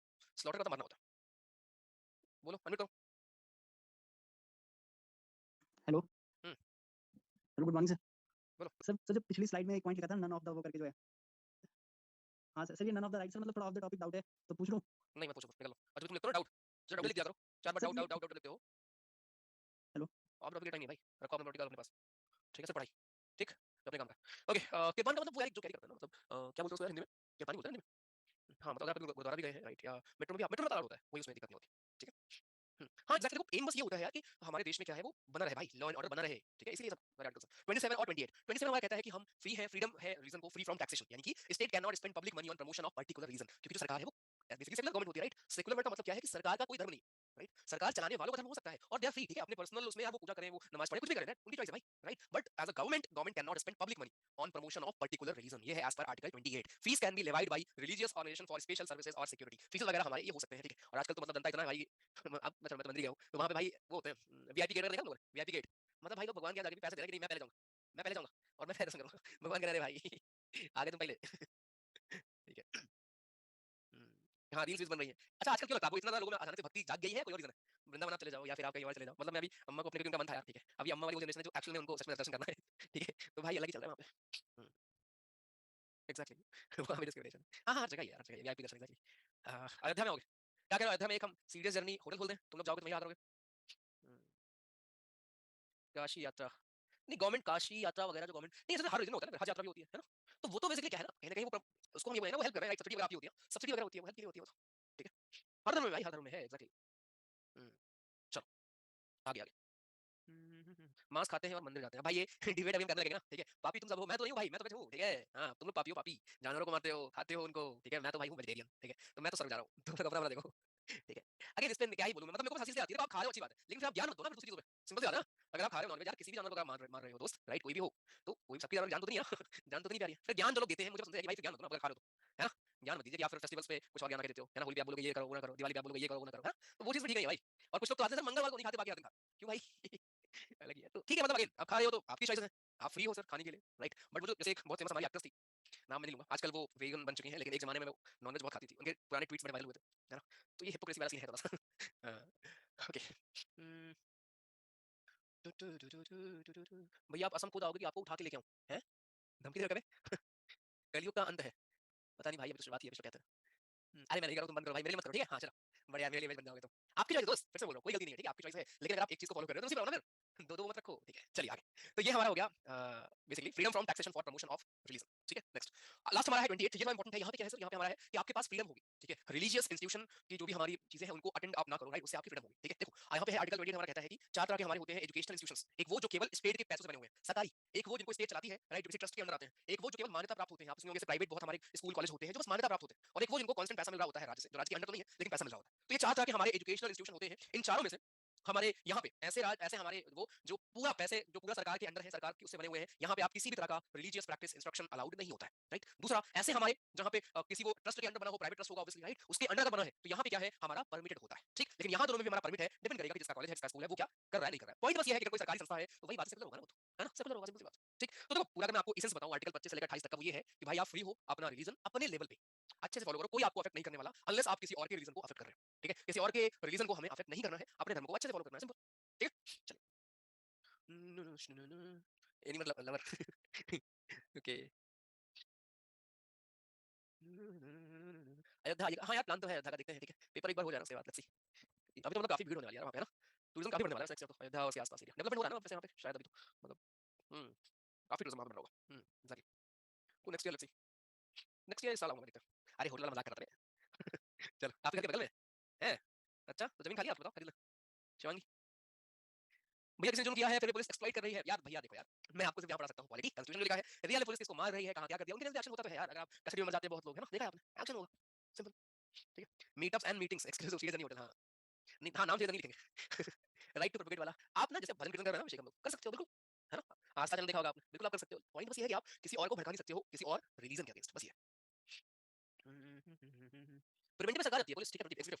[SPEAKER 1] स्लॉटर का तो मरना होता है, बोलो अनम्यूट करो।
[SPEAKER 2] हेलो
[SPEAKER 1] हम्म,
[SPEAKER 2] हेलो, गुड मॉर्निंग सर।
[SPEAKER 1] बोलो।
[SPEAKER 2] सर जो पिछली स्लाइड में एक पॉइंट लिखा था नन ऑफ द वो करके जो है, हाँ सर, ये none of the right sir, मतलब थोड़ा ऑफ द टॉपिक डाउट है तो पूछ लूं
[SPEAKER 1] नहीं मैं पूछो, निकल लो, अच्छा तुम लिखते हो डाउट, चलो डाउट लिख दिया करो, चार बार
[SPEAKER 2] सर
[SPEAKER 1] डाउट
[SPEAKER 2] ये।
[SPEAKER 1] डाउट डाउट डाउट लिखते हो,
[SPEAKER 2] हेलो।
[SPEAKER 1] आप टॉपिक टाइम नहीं भाई, रखो अपना टॉपिक अपने पास, ठीक है सर, पढ़ाई, ठीक, अपने काम का। ओके, किरपान का मतलब वो है जो कैरी करता है ना, मतलब क्या बोलते हैं उसको यार हिंदी में, किरपानी बोलते हैं हिंदी में, हाँ मतलब अगर आप गुरुद्वारा भी गए हैं, राइट, या मेट्रो में भी, आप मेट्रो में तो अलाउड होता है, कोई उसमें दिक्कत नहीं होती, ठीक है। हाँ एग्जैक्टली, देखो एम बस ये होता है यार कि हमारे देश में क्या है, वो बना रहे भाई, लॉ एंड ऑर्डर बना रहे, ठीक है, इसीलिए सब सारे आर्टिकल्स 27 और 28, 27 हमारा कहता है कि हम फ्री है, फ्रीडम है रीजन को फ्री फ्रॉम टैक्सेशन, यानी कि state can not spend public money on promotion of particular reason, क्योंकि जो सरकार है वो बेसिकली सेकुलर गवर्नमेंट होती है, राइट, सेकुलर वर्ड का मतलब क्या है कि सरकार का कोई धर्म नहीं, राइट, सरकार चलाने वालों का धर्म हो सकता है और दे आर फ्री, ठीक है, अपने पर्सनल उसमें यार वो पूजा करें, वो नमाज पढ़े, कुछ भी करें, उनकी चॉइस है भाई, right, but as a government, government can not spend public money on promotion of particular religion, ये है as per article 28। Fees can be levied by religious organisation for special services और सिक्योरिटी, फीस वगैरह हमारे ये हो सकते हैं, ठीक है। और आजकल तो मतलब जनता इतना है भाई, अब मैं मंदिर गया हूँ तो वहां पे भाई वो होते हैं वीआईपी गेट, देखा तुमने वीआईपी गेट, मतलब भाई लोग भगवान के आगे भी पैसे दे रहे हैं कि नहीं, मैं पहले जाऊंगा, मैं पहले जाऊंगा और मैं पहले दर्शन करूंगा, भगवान कह रहे भाई आगे तुम पहले, ठीक है। हाँ रील्स बन रही है। अच्छा आजकल क्यों लगता है आपको इतना ज्यादा लोगों में अचानक से भक्ति जाग गई है, कोई और रीजन है? वृंदावन आप चले जाओ या फिर आप कहीं और चले जाओ, मतलब मैं अभी अम्मा को अपने, क्योंकि उनका मन था यार, ठीक है, अभी अम्मा वाली वो जनरेशन है जो एक्चुअली में उनको सच में दर्शन करना है ठीक है, तो भाई अलग ही चल रहा है वहाँ पे। एग्जैक्टली वहाँ पे डिस्क्रिमिनेशन, हाँ हाँ हर जगह ही है, हर जगह वीआईपी दर्शन, एग्जैक्टली। अयोध्या में हो गए, क्या कह रहे हो, अयोध्या में एक हम सीरियस जर्नी होटल खोल दें, तुम लोग जाओगे तो वहीं आ करोगे। हम्म, काशी यात्रा, नहीं गवर्नमेंट काशी यात्रा वगैरह जो गवर्नमेंट नहीं, ऐसा हर रीजन होता है ना, हज यात्रा भी होती है ना, तो वो तो बेसिकली क्या है ना, कहीं ना कहीं वो उसको हम ये बोले ना, वो हेल्प कर रहे हैं, सब्सिडी वगैरह आपकी होती है, सब्सिडी वगैरह होती है, वो हेल्प के लिए होती है वो तो, ठीक है, हर धर्म में भाई, हर धर्म में है, एग्जैक्टली। चलो आगे आगे। मांस खाते हैं और मंदिर जाते हैं भाई, ये डिबेट अभी हम करने लगेंगे ना, ठीक है, पापी तुम सब हो, मैं तो नहीं हूँ भाई, मैं तो वेज हूँ, ठीक है, हाँ तुम लोग पापी हो, पापी जानवरों को मारते हो, खाते हो उनको, ठीक है, मैं तो भाई हूँ वेजिटेरियन, ठीक है, तो मैं तो सर्व जा रहा हूँ तुम लोग अपना अपना देखो, ठीक है। अगर इस पे क्या ही बोलूं, मतलब मेरे को बस हंसी से आती है, तो आप खा रहे हो अच्छी बात है, लेकिन फिर आप ज्ञान मत दो ना फिर दूसरी चीजों पे, सिंपल सी बात है ना, अगर आप खा रहे हो नॉनवेज यार, किसी भी जानवर को अगर मार रहे हो दोस्त, राइट, कोई भी हो, तो कोई सबकी जानवर जान तो नहीं है ना जान तो नहीं प्यारी है, फिर ज्ञान जो लोग देते हैं मुझे पसंद है कि भाई फिर ज्ञान मत दो ना, अगर खा रहे हो तो, है ना, ज्ञान मत दीजिए कि आप फिर फेस्टिवल्स पे कुछ और ज्ञान आके देते हो, है ना, होली पे आप बोलोगे ये करो वो ना करो, दिवाली पे आप बोलोगे ये करो वो ना करो, है ना, तो वो चीज भी ठीक है भाई। और कुछ लोग तो आते हैं मंगलवार को नहीं खाते, बाकी हर दिन खाते, क्यों भाई अलग ही है, तो ठीक है, मतलब अगेन आप खा रहे हो तो आपकी चॉइस है, आप फ्री हो सर खाने के लिए, राइट, बट वो जो जैसे एक बहुत फेमस हमारी एक्ट्रेस थी, नाम मैं नहीं लूंगा, आजकल वो वेगन बन चुकी हैं, लेकिन एक जमाने में वो नॉनवेज बहुत खाती थी, उनके पुराने ट्वीट्स बड़े वायरल हुए थे, है ना, तो ये हिपोक्रेसी वाला सीन है थोड़ा सा ओके। भैया आप असम खुद आओगे कि आपको उठा के लेके आऊं, हैं, धमकी दे रहे कलयुग का अंत है, पता नहीं भाई, अभी तो शुरुआत ही है, अभी तो कहते हैं। अरे मैं नहीं कर रहा हूं, तुम बंद करो भाई, मेरे लिए मत करो, ठीक है, हाँ चलो, बढ़िया, मेरे लिए वेज बन जाओगे तुम, आपकी चॉइस है दोस्त, फिर से बोल रहा हूं, कोई गलती नहीं है, ठीक है, आपकी चॉइस है, लेकिन अगर आप एक चीज को फॉलो कर रहे हो तो उसी पर रहो ना फिर, दो दो मत रखो, ठीक है, चलिए आगे। तो ये हमारा हो गया basically freedom from taxation for promotion of religion, ठीक है। नेक्स्ट लास्ट हमारा है 28, ये इंपॉर्टेंट है, यहाँ पे क्या है सर, यहाँ पे हमारा है कि आपके पास फ्रीडम होगी, ठीक है, रिलीजियस इंस्टीट्यूशन की जो भी हमारी चीजें हैं उनको अटेंड आप ना करो, राइट, उससे आपकी फ्रीडम होगी, ठीक है। देखो यहाँ पे है आर्टिकल 28 हमारा कहता है कि चार तरह के हमारे होते हैं एजुकेशनल इंस्टीट्यूशंस, एक वो जो केवल स्टेट के पैसों से बने हुए हैं सरकारी, एक वो जिनको स्टेट चलाती है, राइट, किसी ट्रस्ट के अंदर आते हैं, एक वो जो केवल मान्यता प्राप्त होते हैं, आप उसमें जैसे प्राइवेट बहुत हमारे स्कूल कॉलेज होते हैं जो बस मान्यता प्राप्त होते हैं, और एक वो जिनको कांस्टेंट पैसा मिल रहा होता है राज्य से, जो राज्य के अंडर तो नहीं है लेकिन पैसा मिल रहा होता है। तो ये चार तरह के हमारे एजुकेशनल इंस्टीट्यूशन होते हैं, इन चारों में से हमारे यहाँ पे ऐसे हमारे वो जो पूरा सरकार के अंडर है, सरकार के उससे बने हुए हैं, यहाँ पे आप किसी भी तरह का रिलीजियस प्रैक्टिस इंस्ट्रक्शन अलाउड नहीं होता है, राइट। दूसरा, ऐसे हमारे जहाँ पे किसी वो ट्रस्ट के अंडर बना हो, प्राइवेट ट्रस्ट होगा ऑब्वियसली, राइट, उसके अंडर बना है, तो यहाँ पे क्या है, हमारा परमिटेड होता है, ठीक। लेकिन यहाँ दोनों में भी हमारा परमिट है, डिपेंड करेगा कि जिसका कॉलेज है, जिसका स्कूल है, वो क्या कर रहा है, नहीं कर रहा है। पॉइंट बस ये है कि अगर कोई सरकारी संस्था है तो वही बात सेकुलर होगा ना, वो तो, है ना, सेकुलर होगा, सिंपल सी बात, ठीक। तो देखो पूरा अगर मैं आपको इसेंस बताऊं आर्टिकल 25 से लेकर 28 तक का, वो ये है कि भाई आप फ्री हो, अपना रिलीजन अपने लेवल पे अच्छे से फॉलो करो, कोई आपको अफेक्ट नहीं करने वाला, अनलेस आप किसी और के रिलीजन को अफेक्ट कर रहे हो, ठीक है। किसी और के रिलीजन को हमें अफेक्ट नहीं करना है, अपने धर्म को अच्छे से फॉलो करना है, सिंपल, ठीक है। चलिए, एनी मतलब लवर ओके। अयोध्या हाँ यार, प्लान तो है अयोध्या का, देखते हैं, ठीक है, पेपर एक बार हो जाए ना, उसके बाद लेट्स सी। अभी तो मतलब काफी भीड़ होने वाली है यार वहाँ पे, है ना, टूरिज्म काफी बढ़ने वाला है नेक्स्ट ईयर तो, अयोध्या और उसके आसपास एरिया डेवलपमेंट हो रहा है ना वैसे यहाँ पे शायद, अभी तो मतलब हम्म काफी टूरिज्म वहाँ पे बन रहा होगा, एग्जैक्टली। तो next year let's see, next year इस साल आऊंगा, देखते हैं। अरे होटल वाला मजाक करते रहे चलो, आपके घर के बगल में है? अच्छा, तो जमीन खाली है, आप बताओ, खरीद लो शिवांगी। भैया किसी ने जुर्म किया है, फिर पुलिस एक्सप्लॉइट कर रही है यार, भैया देखो यार, मैं आपको सिर्फ यहाँ पढ़ा सकता हूँ पॉलिटी, कॉन्स्टिट्यूशन में लिखा है, रियल पुलिस किसको मार रही है, कहाँ क्या कर दिया, उनके एक्शन होता तो है यार, अगर आप कस्टडी में मर जाते हैं बहुत लोग, है ना, देखा है आपने, एक्शन होगा, सिंपल, ठीक है। मीटअप्स एंड मीटिंग्स एक्सक्लूसिव चीजें नहीं होते, हाँ नहीं, हाँ नाम चीजें नहीं लिखेंगे राइट टू प्रोपेगेट वाला, आप ना जैसे भजन कीर्तन कर रहे हैं ना अभिषेक, हम लोग कर सकते हो बिल्कुल, है ना, आस्था चैनल देखा होगा आपने, बिल्कुल आप कर सकते हो, पॉइंट बस ये है कि आप किसी और को भड़का नहीं सकते हो किसी और रिलीजन के अगेंस्ट, बस ये प्रिवेंटिव में सरकार आती है पुलिस, ठीक है, एग्जीक्यूटिव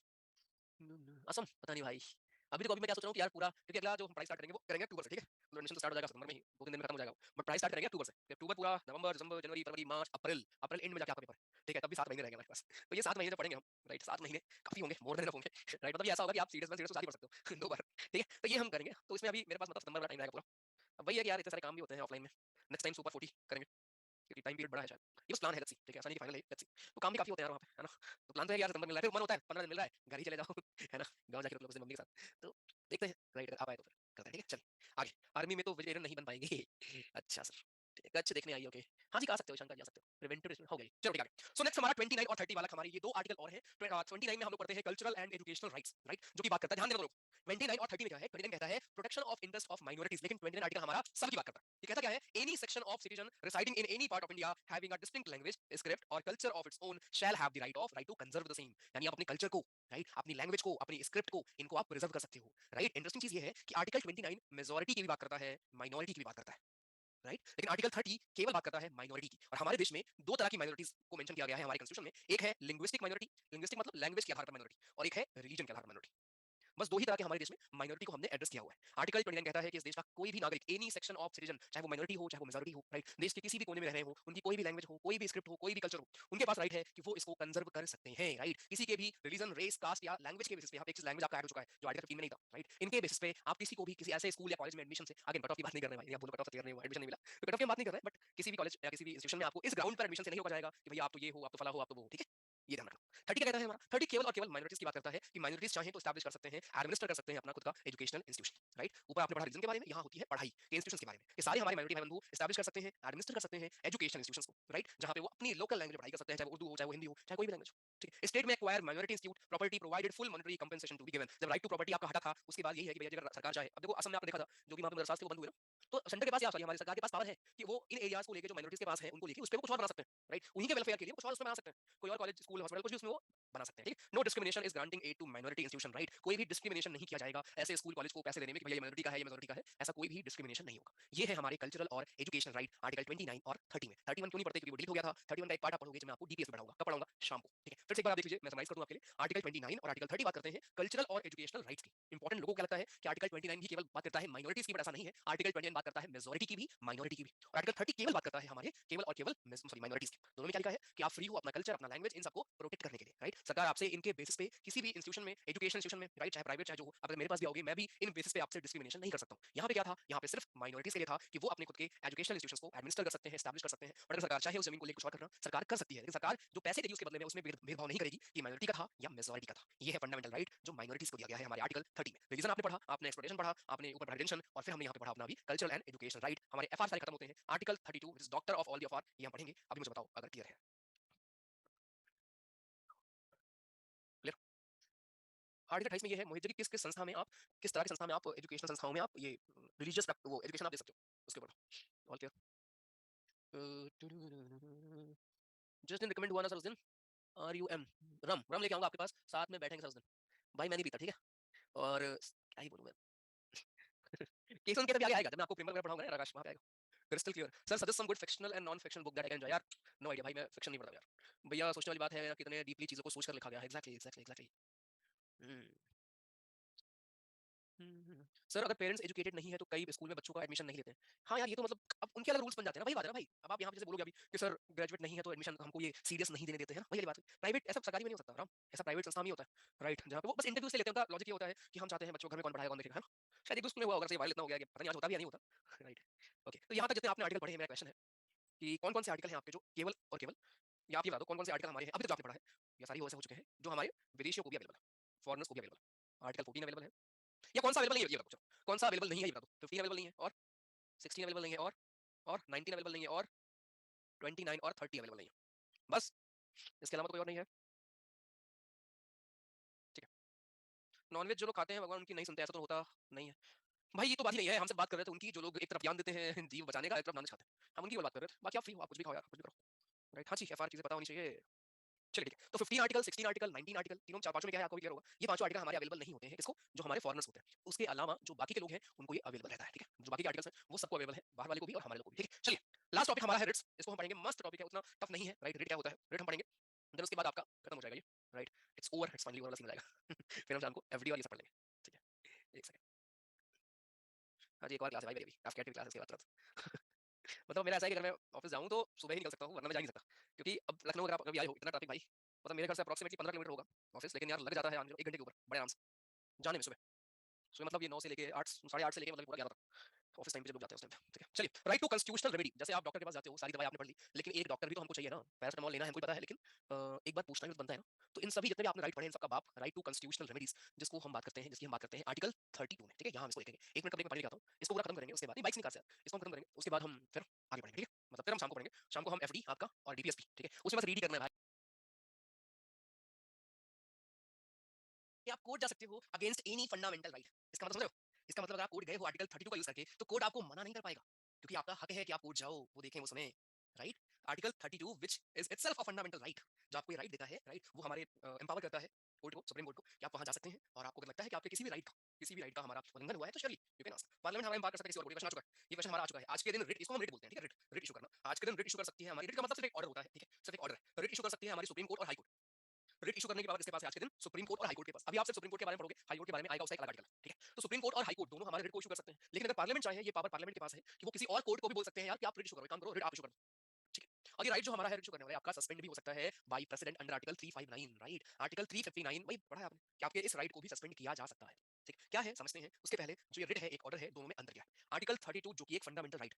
[SPEAKER 1] असम पता नहीं भाई। अभी मैं क्या सोच रहा हूँ कि यार पूरा, क्योंकि अगला जो हम प्राइस स्टार्ट करेंगे वो करेंगे अक्टूबर से, ठीक है, मतलब एडमिशन तो स्टार्ट हो जाएगा सितंबर में ही, 2-3 दिन में खत्म हो जाएगा, बट प्राइस स्टार्ट करेंगे अक्टूबर से, अक्टूबर पूरा नवंबर दिसंबर जनवरी फरवरी मार्च अप्रैल, अप्रैल एंड में जाके आपका पेपर, ठीक है, तब भी 7 महीने रहेंगे हमारे पास तो ये 7 महीने तो पढ़ेंगे हम, राइट, 7 महीने काफी होंगे, मोर देन होंगे राइट, मतलब ये ऐसा होगा कि आप सीरियस में सीरियस तो सारी पढ़ सकते हो 2 बार, ठीक है, तो ये हम करेंगे, तो इसमें अभी मेरे पास मतलब सितंबर का टाइम रहेगा पूरा। अब वही है कि यार इतने सारे काम भी होते हैं ऑफलाइन में, नेक्स्ट टाइम सुपर 40 करेंगे, क्योंकि टाइम पीरियड बड़ा है शायद, ये बस प्लान है, लेट्स सी, ठीक है, ऐसा नहीं कि फाइनल है, लेट्स सी, तो काम भी काफी होते हैं यार वहाँ पे, है ना, तो प्लान तो है कि यार सितंबर मिल रहा है, फिर मन होता है 15 दिन मिल रहा है, घर ही चले जाओ है ना, गाँव जाके रुक लो मम्मी के साथ, तो देखते हैं, राइट, अगर आप आए तो फिर करते हैं, ठीक है, चलिए आगे। आर्मी में तो वेजिटेरियन नहीं बन पाएंगे अच्छा सर, ठीक है, अच्छे देखने आई, ओके, हाँ जी, आ सकते हो शंकर, जा सकते हो, प्रिवेंटिव हो गई, चलो ठीक है। सो नेक्स्ट हमारा 29 और 30 वाला, हमारे ये 2 आर्टिकल और है। 29 में हम लोग पढ़ते हैं cultural and educational rights, right, जो की बात करता है, ध्यान देना लोग, 29 और 30 में क्या है, 29 कहता है protection of interest of minorities, लेकिन 29 आर्टिकल हमारा सबकी बात करता है, ये कहता क्या है, any section of citizen residing in any part of India having a distinct language, script or culture of its own shall have the right to conserve the same, यानी आप अपने कल्चर को, राइट, अपनी लैंग्वेज को, अपनी script को, इनको आप प्रिजर्व कर सकते हो, राइट। इंटरेस्टिंग चीज ये है कि आर्टिकल 29 मेजोरिटी की भी बात करता है, माइनॉरिटी की भी बात करता है, राइट, लेकिन आर्टिकल 30 केवल बात करता है माइनॉरिटी की, और हमारे देश में 2 तरह की माइनॉरिटीज को मेंशन किया गया है हमारे कॉन्स्टिट्यूशन में, एक है लिंग्विस्टिक माइनॉरिटी, लिंग्विस्टिक मतलब लैंग्वेज के आधार पर माइनॉरिटी, और एक है रिलीजन के आधार पर माइनॉरिटी, बस 2 ही तरह के हमारे देश में माइनॉरिटी को हमने एड्रेस किया हुआ है। आर्टिकल 29 कहता है कि इस देश का कोई भी नागरिक, एनी सेक्शन ऑफ सिटीजन, चाहे वो माइनॉरिटी हो चाहे वो मेजॉरिटी हो, राइट, देश के किसी भी कोने में रह रहे हो, उनकी कोई भी लैंग्वेज हो, कोई भी स्क्रिप्ट हो, कोई भी कल्चर हो, उनके पास राइट है कि वो इसको कंजर्व कर सकते हैं, राइट, किसी के भी रिलीजन, रेस, कास्ट या लैंग्वेज के बेसिस पे, यहाँ पे एक लैंग्वेज आपका ऐड हो चुका है जो आर्टिकल 15 में नहीं था, राइट, इनके बेसिस पे आप किसी को भी किसी ऐसे स्कूल या कॉलेज में एडमिशन से, आगे कट ऑफ की बात नहीं कर रहे भाई, आप बोलो कट ऑफ से कर रहे हो, एडमिशन नहीं मिला तो कट ऑफ की बात नहीं कर रहे, बट किसी भी कॉलेज या किसी भी इंस्टीट्यूशन में आपको इस ग्राउंड पर एडमिशन से नहीं होगा जाएगा कि भैया आप तो ये हो, आप तो फला हो, आप तो वो, ठीक है, ये ध्यान रखना। 30 क्या कहता है हमारा, 30 केवल और केवल माइनॉरिटीज की बात करता है कि माइनॉरिटीज चाहें तो एस्टैब्लिश कर सकते हैं, एडमिनिस्टर कर सकते हैं अपना खुद का एजुकेशनल इंस्टीट्यूशन, राइट। ऊपर आपने पढ़ा रीजन के बारे में, यहाँ होती है पढ़ाई के इंस्टीट्यूशंस के बारे में, ये सारे हमारे माइनॉरिटी भाई बंधु एस्टैब्लिश कर सकते हैं, एडमिनिस्टर कर सकते हैं एजुकेशनल इंस्टीट्यूशंस को, राइट, जहाँ पे वो अपनी लोकल लैंग्वेज में पढ़ाई कर सकते हैं, चाहे वो उर्दू हो, चाहे वो हिंदी हो, चाहे कोई भी लैंग्वेज हो, ठीक है। State may acquire minority institute property provided full monetary compensation to be given, जब राइट टू प्रॉपर्टी आपका हटा था उसके बाद यही है कि भैया अगर सरकार चाहे, अब देखो असम में आपने देखा था जो कि वहाँ पे मदरसा थे वो बंद हुए ना, तो सेंटर के पास या सॉरी हमारी सरकार के पास पावर है कि वो इन एरियाज को लेके जो माइनॉरिटीज के पास है उनको लेके उस पे वो कुछ और बना सकते हैं, राइट, उन्हीं के वेलफेयर के लिए कुछ और उसमें बना सकते हैं, कोई और कॉलेज स्कूल हॉस्पिटल कुछ भी उसमें वो बना सकते हैं, ठीक है। No discrimination is granting aid to minority institution, right, कोई भी डिस्क्रिमिनेशन नहीं किया जाएगा ऐसे स्कूल कॉलेज को पैसे देने में कि भैया ये माइनॉरिटी का है, ये मेजॉरिटी का है, ऐसा कोई भी डिस्क्रिमिनेशन नहीं होगा। ये है हमारे कल्चरल और एजुकेशनल राइट आर्टिकल 29 और 30 में। 31 क्यों नहीं पढ़ते, क्योंकि वो डिलीट हो गया था। 31 का एक पार्ट आप पढ़ोगे जो मैं आपको डीपीएस में पढ़ाऊंगा, कब पढ़ाऊंगा, शाम को, ठीक है। फिर से एक बार आप देख लीजिए, मैं समराइज कर दूं आपके लिए। आर्टिकल 29 और आर्टिकल 30 बात करते हैं कल्चरल और एजुकेशनल राइट्स की। इंपॉर्टेंट लोगों को क्या लगता है कि आर्टिकल 29 ही केवल बात करता है माइनॉरिटीज की, बट ऐसा नहीं है। आर्टिकल 29 बात करता है मेजॉरिटी की भी, माइनॉरिटी की भी, और आर्टिकल 30 केवल बात करता है हमारे केवल और केवल सॉरी माइनॉरिटीज की। दोनों में क्या लिखा है कि आप फ्री हो अपना कल्चर, अपना लैंग्वेज, इन सबको प्रोटेक्ट करने के लिए, राइट। सरकार आपसे इनके बेसिस पे किसी भी इंस्टीट्यूशन में, एजुकेशन इंस्टीट्यूशन में, राइट, चाहे प्राइवेट चाहे जो हो, अगर मेरे पास भी आओगे मैं भी इन बेसिस पे आपसे डिस्क्रिमिनेशन नहीं कर सकता हूँ। यहाँ पे क्या था, यहाँ पे सिर्फ माइनॉरिटीज के लिए था कि वो अपने खुद के एजुकेशनल इंस्टीट्यूशंस को एडमिनिस्टर कर सकते हैं, एस्टैब्लिश कर सकते हैं। बट अगर सरकार चाहे उस जमीन को लेकर कुछ और करना, सरकार कर सकती है, लेकिन सरकार जो पैसे देगी उसके बदले में उसमें भेदभाव नहीं करेगी कि माइनॉरिटी का था या मेजॉरिटी का था। ये है फंडामेंटल राइट जो माइनॉरिटीज को दिया गया है हमारे आर्टिकल 30 में। रिलीजन आपने पढ़ा, आपने एक्सप्लोरेशन पढ़ा, आपने ऊपर पढ़ा रिटेंशन, और फिर हमने यहाँ पे पढ़ा अपना भी कल्चरल एंड एजुकेशन राइट। हमारे एफआर सारे खत्म होते हैं। Article 32 which is doctor of all the FR, ये हम पढ़ेंगे। अभी मुझे बताओ अगर क्लियर है। क्लियर। आर्टिकल 28 में ये है मोहित जी कि किस किस संस्था में आप, किस तरह की संस्था में आप, एजुकेशनल संस्थाओं में आप ये रिलीजियस वो एजुकेशन आप दे सकते हो, उसके ऊपर ऑल क्लियर। जिस दिन रिकमेंड हुआ ना सर उस दिन RUM रम रम लेके आऊंगा आपके पास, साथ में बैठेंगे सर उस दिन। भाई मैं नहीं पीता, ठीक है। और क्या ही बोलूं मैं। केस उनके तभी आगे आएगा जब मैं आपको प्रेमल वगैरह पढ़ाऊंगा ना आकाश, वहां पे आएगा crystal clear. Sir suggest some good fictional and non fictional book that I can enjoy. यार नो आईडिया भाई, मैं फिक्शन नहीं पढ़ता यार। भैया सोचने वाली बात है यार, कितने डीपली चीजों को सोच कर लिखा गया है। Exactly exactly exactly. सर अगर पेरेंट्स एजुकेटेड नहीं है तो कई स्कूल में बच्चों का एडमिशन नहीं लेते हैं। हाँ यार, ये तो मतलब अब उनके अलग रूल्स बन जाते हैं ना। वही बात है ना भाई, अब आप यहाँ पे जैसे बोलोगे अभी कि सर ग्रेजुएट नहीं है तो एडमिशन हमको ये सीरियस नहीं देने देते हैं ना, वही वाली बात है। प्राइवेट ऐसा सरकारी में नहीं हो सकता राम, ऐसा प्राइवेट संस्था में ही होता है राइट, जहाँ पे वो बस इंटरव्यू से लेते हैं। उनका लॉजिक ये होता है कि हम चाहते हैं बच्चों को घर में कौन पढ़ाएगा कौन देखेगा, है ना। शायद एक दो स्कूल में हुआ होगा, वायरल इतना हो गया कि पता नहीं आज होता भी या नहीं होता। राइट ओके, तो यहाँ तक जितने आपने आर्टिकल पढ़े हैं, मेरा क्वेश्चन है कि कौन कौन से आर्टिकल हैं आपके जो केवल और केवल, या आप ये बता दो कौन कौन से आर्टिकल हमारे हैं अभी तक जो आपने पढ़ा है, या सारी वैसे हो चुके हैं, जो हमारे विदेशियों को भी अवेलेबल है, फॉरनर्स को भी अवेलेबल है। आर्टिकल 14 अवेलेबल है, या कौन सा अवेलेबल नहीं है ये बता दो। कौन सा अवेलेबल नहीं है ये बता दो। 15 अवेलेबल नहीं है, और 16 अवेलेबल नहीं है, और 19 अवेलेबल नहीं है, और 29 और 30 अवेलेबल नहीं है। बस इसके अलावा तो कोई और नहीं है। ठीक है, नॉनवेज जो लोग खाते हैं भगवान उनकी नहीं सुनते, ऐसा तो होता नहीं है भाई। ये तो बात ही नहीं है, हमसे बात कर रहे थे उनकी जो लोग एक तरफ ज्ञान देते हैं जीव बचाने का, एक तरफ नॉनवेज खाते हैं, हम उनकी बात कर रहे थे। बाकी आप फ्री हो, आप कुछ भी खाओ यार, कुछ भी करो राइट। हाँ जी, एफआर चीजें पता होनी चाहिए। चलिए ठीक है, तो 15 आर्टिकल, 16 आर्टिकल, 19 आर्टिकल, तीनों चार पांचों में क्या है आपको भी क्लियर होगा। ये पांचों आर्टिकल हमारे अवेलेबल नहीं होते हैं, किसको, जो हमारे फॉरेनर्स होते हैं। उसके अलावा जो बाकी के लोग हैं उनको ये अवेलेबल रहता है। ठीक है, जो बाकी के आर्टिकल्स हैं वो सबको अवेलेबल है, बाहर वाले को भी और हमारे लोग को भी। ठीक है चलिए, लास्ट टॉपिक हमारा है रिट्स। इसको हम पढ़ेंगे, मस्त टॉपिक है, उतना टफ नहीं है राइट। रिट क्या होता है, रिट हम पढ़ेंगे, देन उसके बाद आपका खत्म हो जाएगा ये right. It's over, it's finally over वाला सीन हो जाएगा। फिर हम शाम को एफडी वाली सब पढ़ लेंगे। ठीक है, एक सेकंड। हाँ जी, एक और क्लास है भाई मेरी अभी, काफी एक्टिव क्लास है इसके बाद तुरंत। मतलब मेरा ऐसा है कि अगर मैं ऑफिस जाऊँ तो सुबह ही निकल सकता हूँ, वरना मैं जा नहीं सकता। क्योंकि अब लखनऊ अगर आप कभी आए हो, इतना ट्रैफिक भाई, मतलब मेरे घर से अप्रॉक्सिमेटली 15 किलोमीटर होगा ऑफिस, लेकिन यार लग जाता है मान लो 1 घंटे के ऊपर बड़े आराम से जाने में सुबह। सुबह मतलब ये 9 से लेके 8, 8:30 से लेके मतलब पूरा 11 तक ऑफिस टाइम पे जब लोग जाते हैं उस टाइम पे। ठीक है चलिए, राइट टू कॉन्स्टिट्यूशनल रेमेडी। जैसे आप डॉक्टर के पास जाते हो, सारी दवाई आपने पढ़ ली, लेकिन एक डॉक्टर भी तो हमको चाहिए ना, पैरासिटामोल लेना है हमको पता है, लेकिन एक बार पूछना भी तो बनता है ना। तो इन सभी जितने भी आपने राइट पढ़े, इन सबका बाप राइट टू कॉन्स्टिट्यूशनल रेमेडीज, जिसको हम बात करते हैं, जिसकी हम बात करते हैं आर्टिकल 32 में। ठीक है, यहाँ हम इसको देखेंगे, 1 मिनट का ब्रेक में पढ़ लेके आता हूँ, इसको पूरा खत्म करेंगे, उसके बाद नहीं बाइक्स नहीं कार से यार, इसको हम खत्म करेंगे, उसके बाद हम फिर आगे बढ़ेंगे। ठीक है, मतलब फिर हम शाम को पढ़ेंगे, शाम को हम एफडी आपका और डीपीएसपी। ठीक है, उसमें बस रीड ही करना है भाई। आप कोर्ट जा सकते हो अगेंस्ट एनी फंडामेंटल राइट। इसका मतलब समझ रहे हो, इसका मतलब अगर आप कोर्ट गए हो आर्टिकल 32 का यूज करके, तो कोर्ट आपको मना नहीं कर पाएगा, क्योंकि आपका हक है कि आप कोर्ट जाओ, वो देखें, वो सुने right. Article 32 which is itself a fundamental right, जो आपको ये राइट देता है राइट, वो हमारे एम्पावर करता है कोर्ट को, सुप्रीम कोर्ट को, कि आप वहां जा सकते हैं और आपको अगर लगता है कि आपके किसी भी राइट का हमारा उल्लंघन हुआ है, तो surely you can ask. Parliament हमारा एम्पावर कर सकता है किसी और को। क्वेश्चन आ चुका है, ये क्वेश्चन हमारा आ चुका है आज के दिन। रिट, इसको हम रिट बोलते हैं। ठीक है, रिट, रिट इशू करना, आज के दिन रिट इशू कर सकती है हमारी। रिट का मतलब सिर्फ एक ऑर्डर होता है। ठीक है, सिर्फ एक ऑर्डर है। रिट इशू कर सकती है हमारी सुप्रीम कोर्ट और हाई कोर्ट। रिट इशू करने की पावर इसके पास है आज के दिन, सुप्रीम कोर्ट और हाई कोर्ट के पास। अभी आप सिर्फ सुप्रीम कोर्ट के बारे में पढ़ोगे, हाई कोर्ट के बारे में आएगा उसका एक अलग आर्टिकल। ठीक है, तो सुप्रीम कोर्ट और हाई कोर्ट दोनों हमारे रिट को इशू कर सकते हैं, लेकिन अगर पार्लियामेंट चाहे, ये पावर पार्लियामेंट के पास है कि वो किसी और कोर्ट को भी बोल सकते हैं यार कि आप रिट इशू करो, एक काम करो रिट आप इशू कर दो। ठीक है, और ये राइट जो हमारा है रिट इशू करने वाला, आपका सस्पेंड भी हो सकता है by president under article 359 right. Article 359 वही पढ़ा है आपने कि आपके इस राइट को भी सस्पेंड किया जा सकता है। ठीक, क्या है समझते हैं। उसके पहले जो ये रिट है एक ऑर्डर है, दोनों में अंतर क्या है। आर्टिकल 32 जो कि एक फंडामेंटल राइट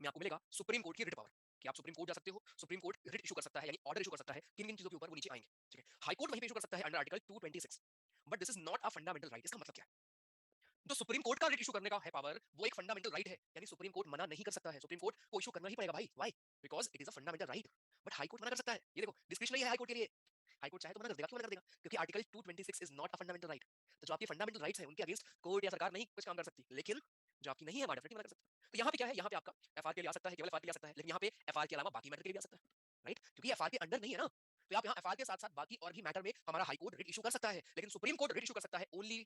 [SPEAKER 1] में आपको मिलेगा सुप्रीम कोर्ट की रिट पावर, कि आप सुप्रीम कोर्ट जा सकते हो, सुप्रीम कोर्ट रिट इशू कर सकता है, यानी ऑर्डर इशू कर सकता है किन किन चीजों के ऊपर, वो नीचे आएंगे। ठीक है, हाई कोर्ट वहीं पे इशू कर सकता है under article 226, but this is not a fundamental right. इसका मतलब क्या है, जो सुप्रीम कोर्ट का रिट इशू करने का है पावर, वो एक फंडामेंटल राइट है, यानी सुप्रीम कोर्ट मना नहीं कर सकता है, सुप्रीम कोर्ट को इशू करना ही पड़ेगा भाई। Why, because it is a fundamental right. But high court मना कर सकता है, ये देखो डिस्क्रिशनरी है हाई कोर्ट के लिए। हाई कोर्ट चाहे तो मना कर देगा, क्यों मना कर देगा, क्योंकि article 226 is not a fundamental right. तो जो आपकी फंडामेंटल राइट्स हैं उनके अगेंस्ट कोर्ट या सरकार नहीं कुछ काम कर सकती, लेकिन जो आपकी नहीं है वहां डेफिनेटली मना कर सकती है। तो यहाँ पे क्या है, यहाँ पे आपका एफआर के लिए आ सकता है, केवल एफआर के लिए आ सकता है, लेकिन यहाँ पे एफआर के अलावा बाकी मैटर के लिए भी आ सकता है राइट, क्योंकि एफआर के अंडर नहीं है ना। तो आप यहाँ एफआर के साथ साथ बाकी और भी मैटर में हमारा हाई कोर्ट रिट इशू कर सकता है, लेकिन सुप्रीम कोर्ट रिट इशू कर सकता है ओनली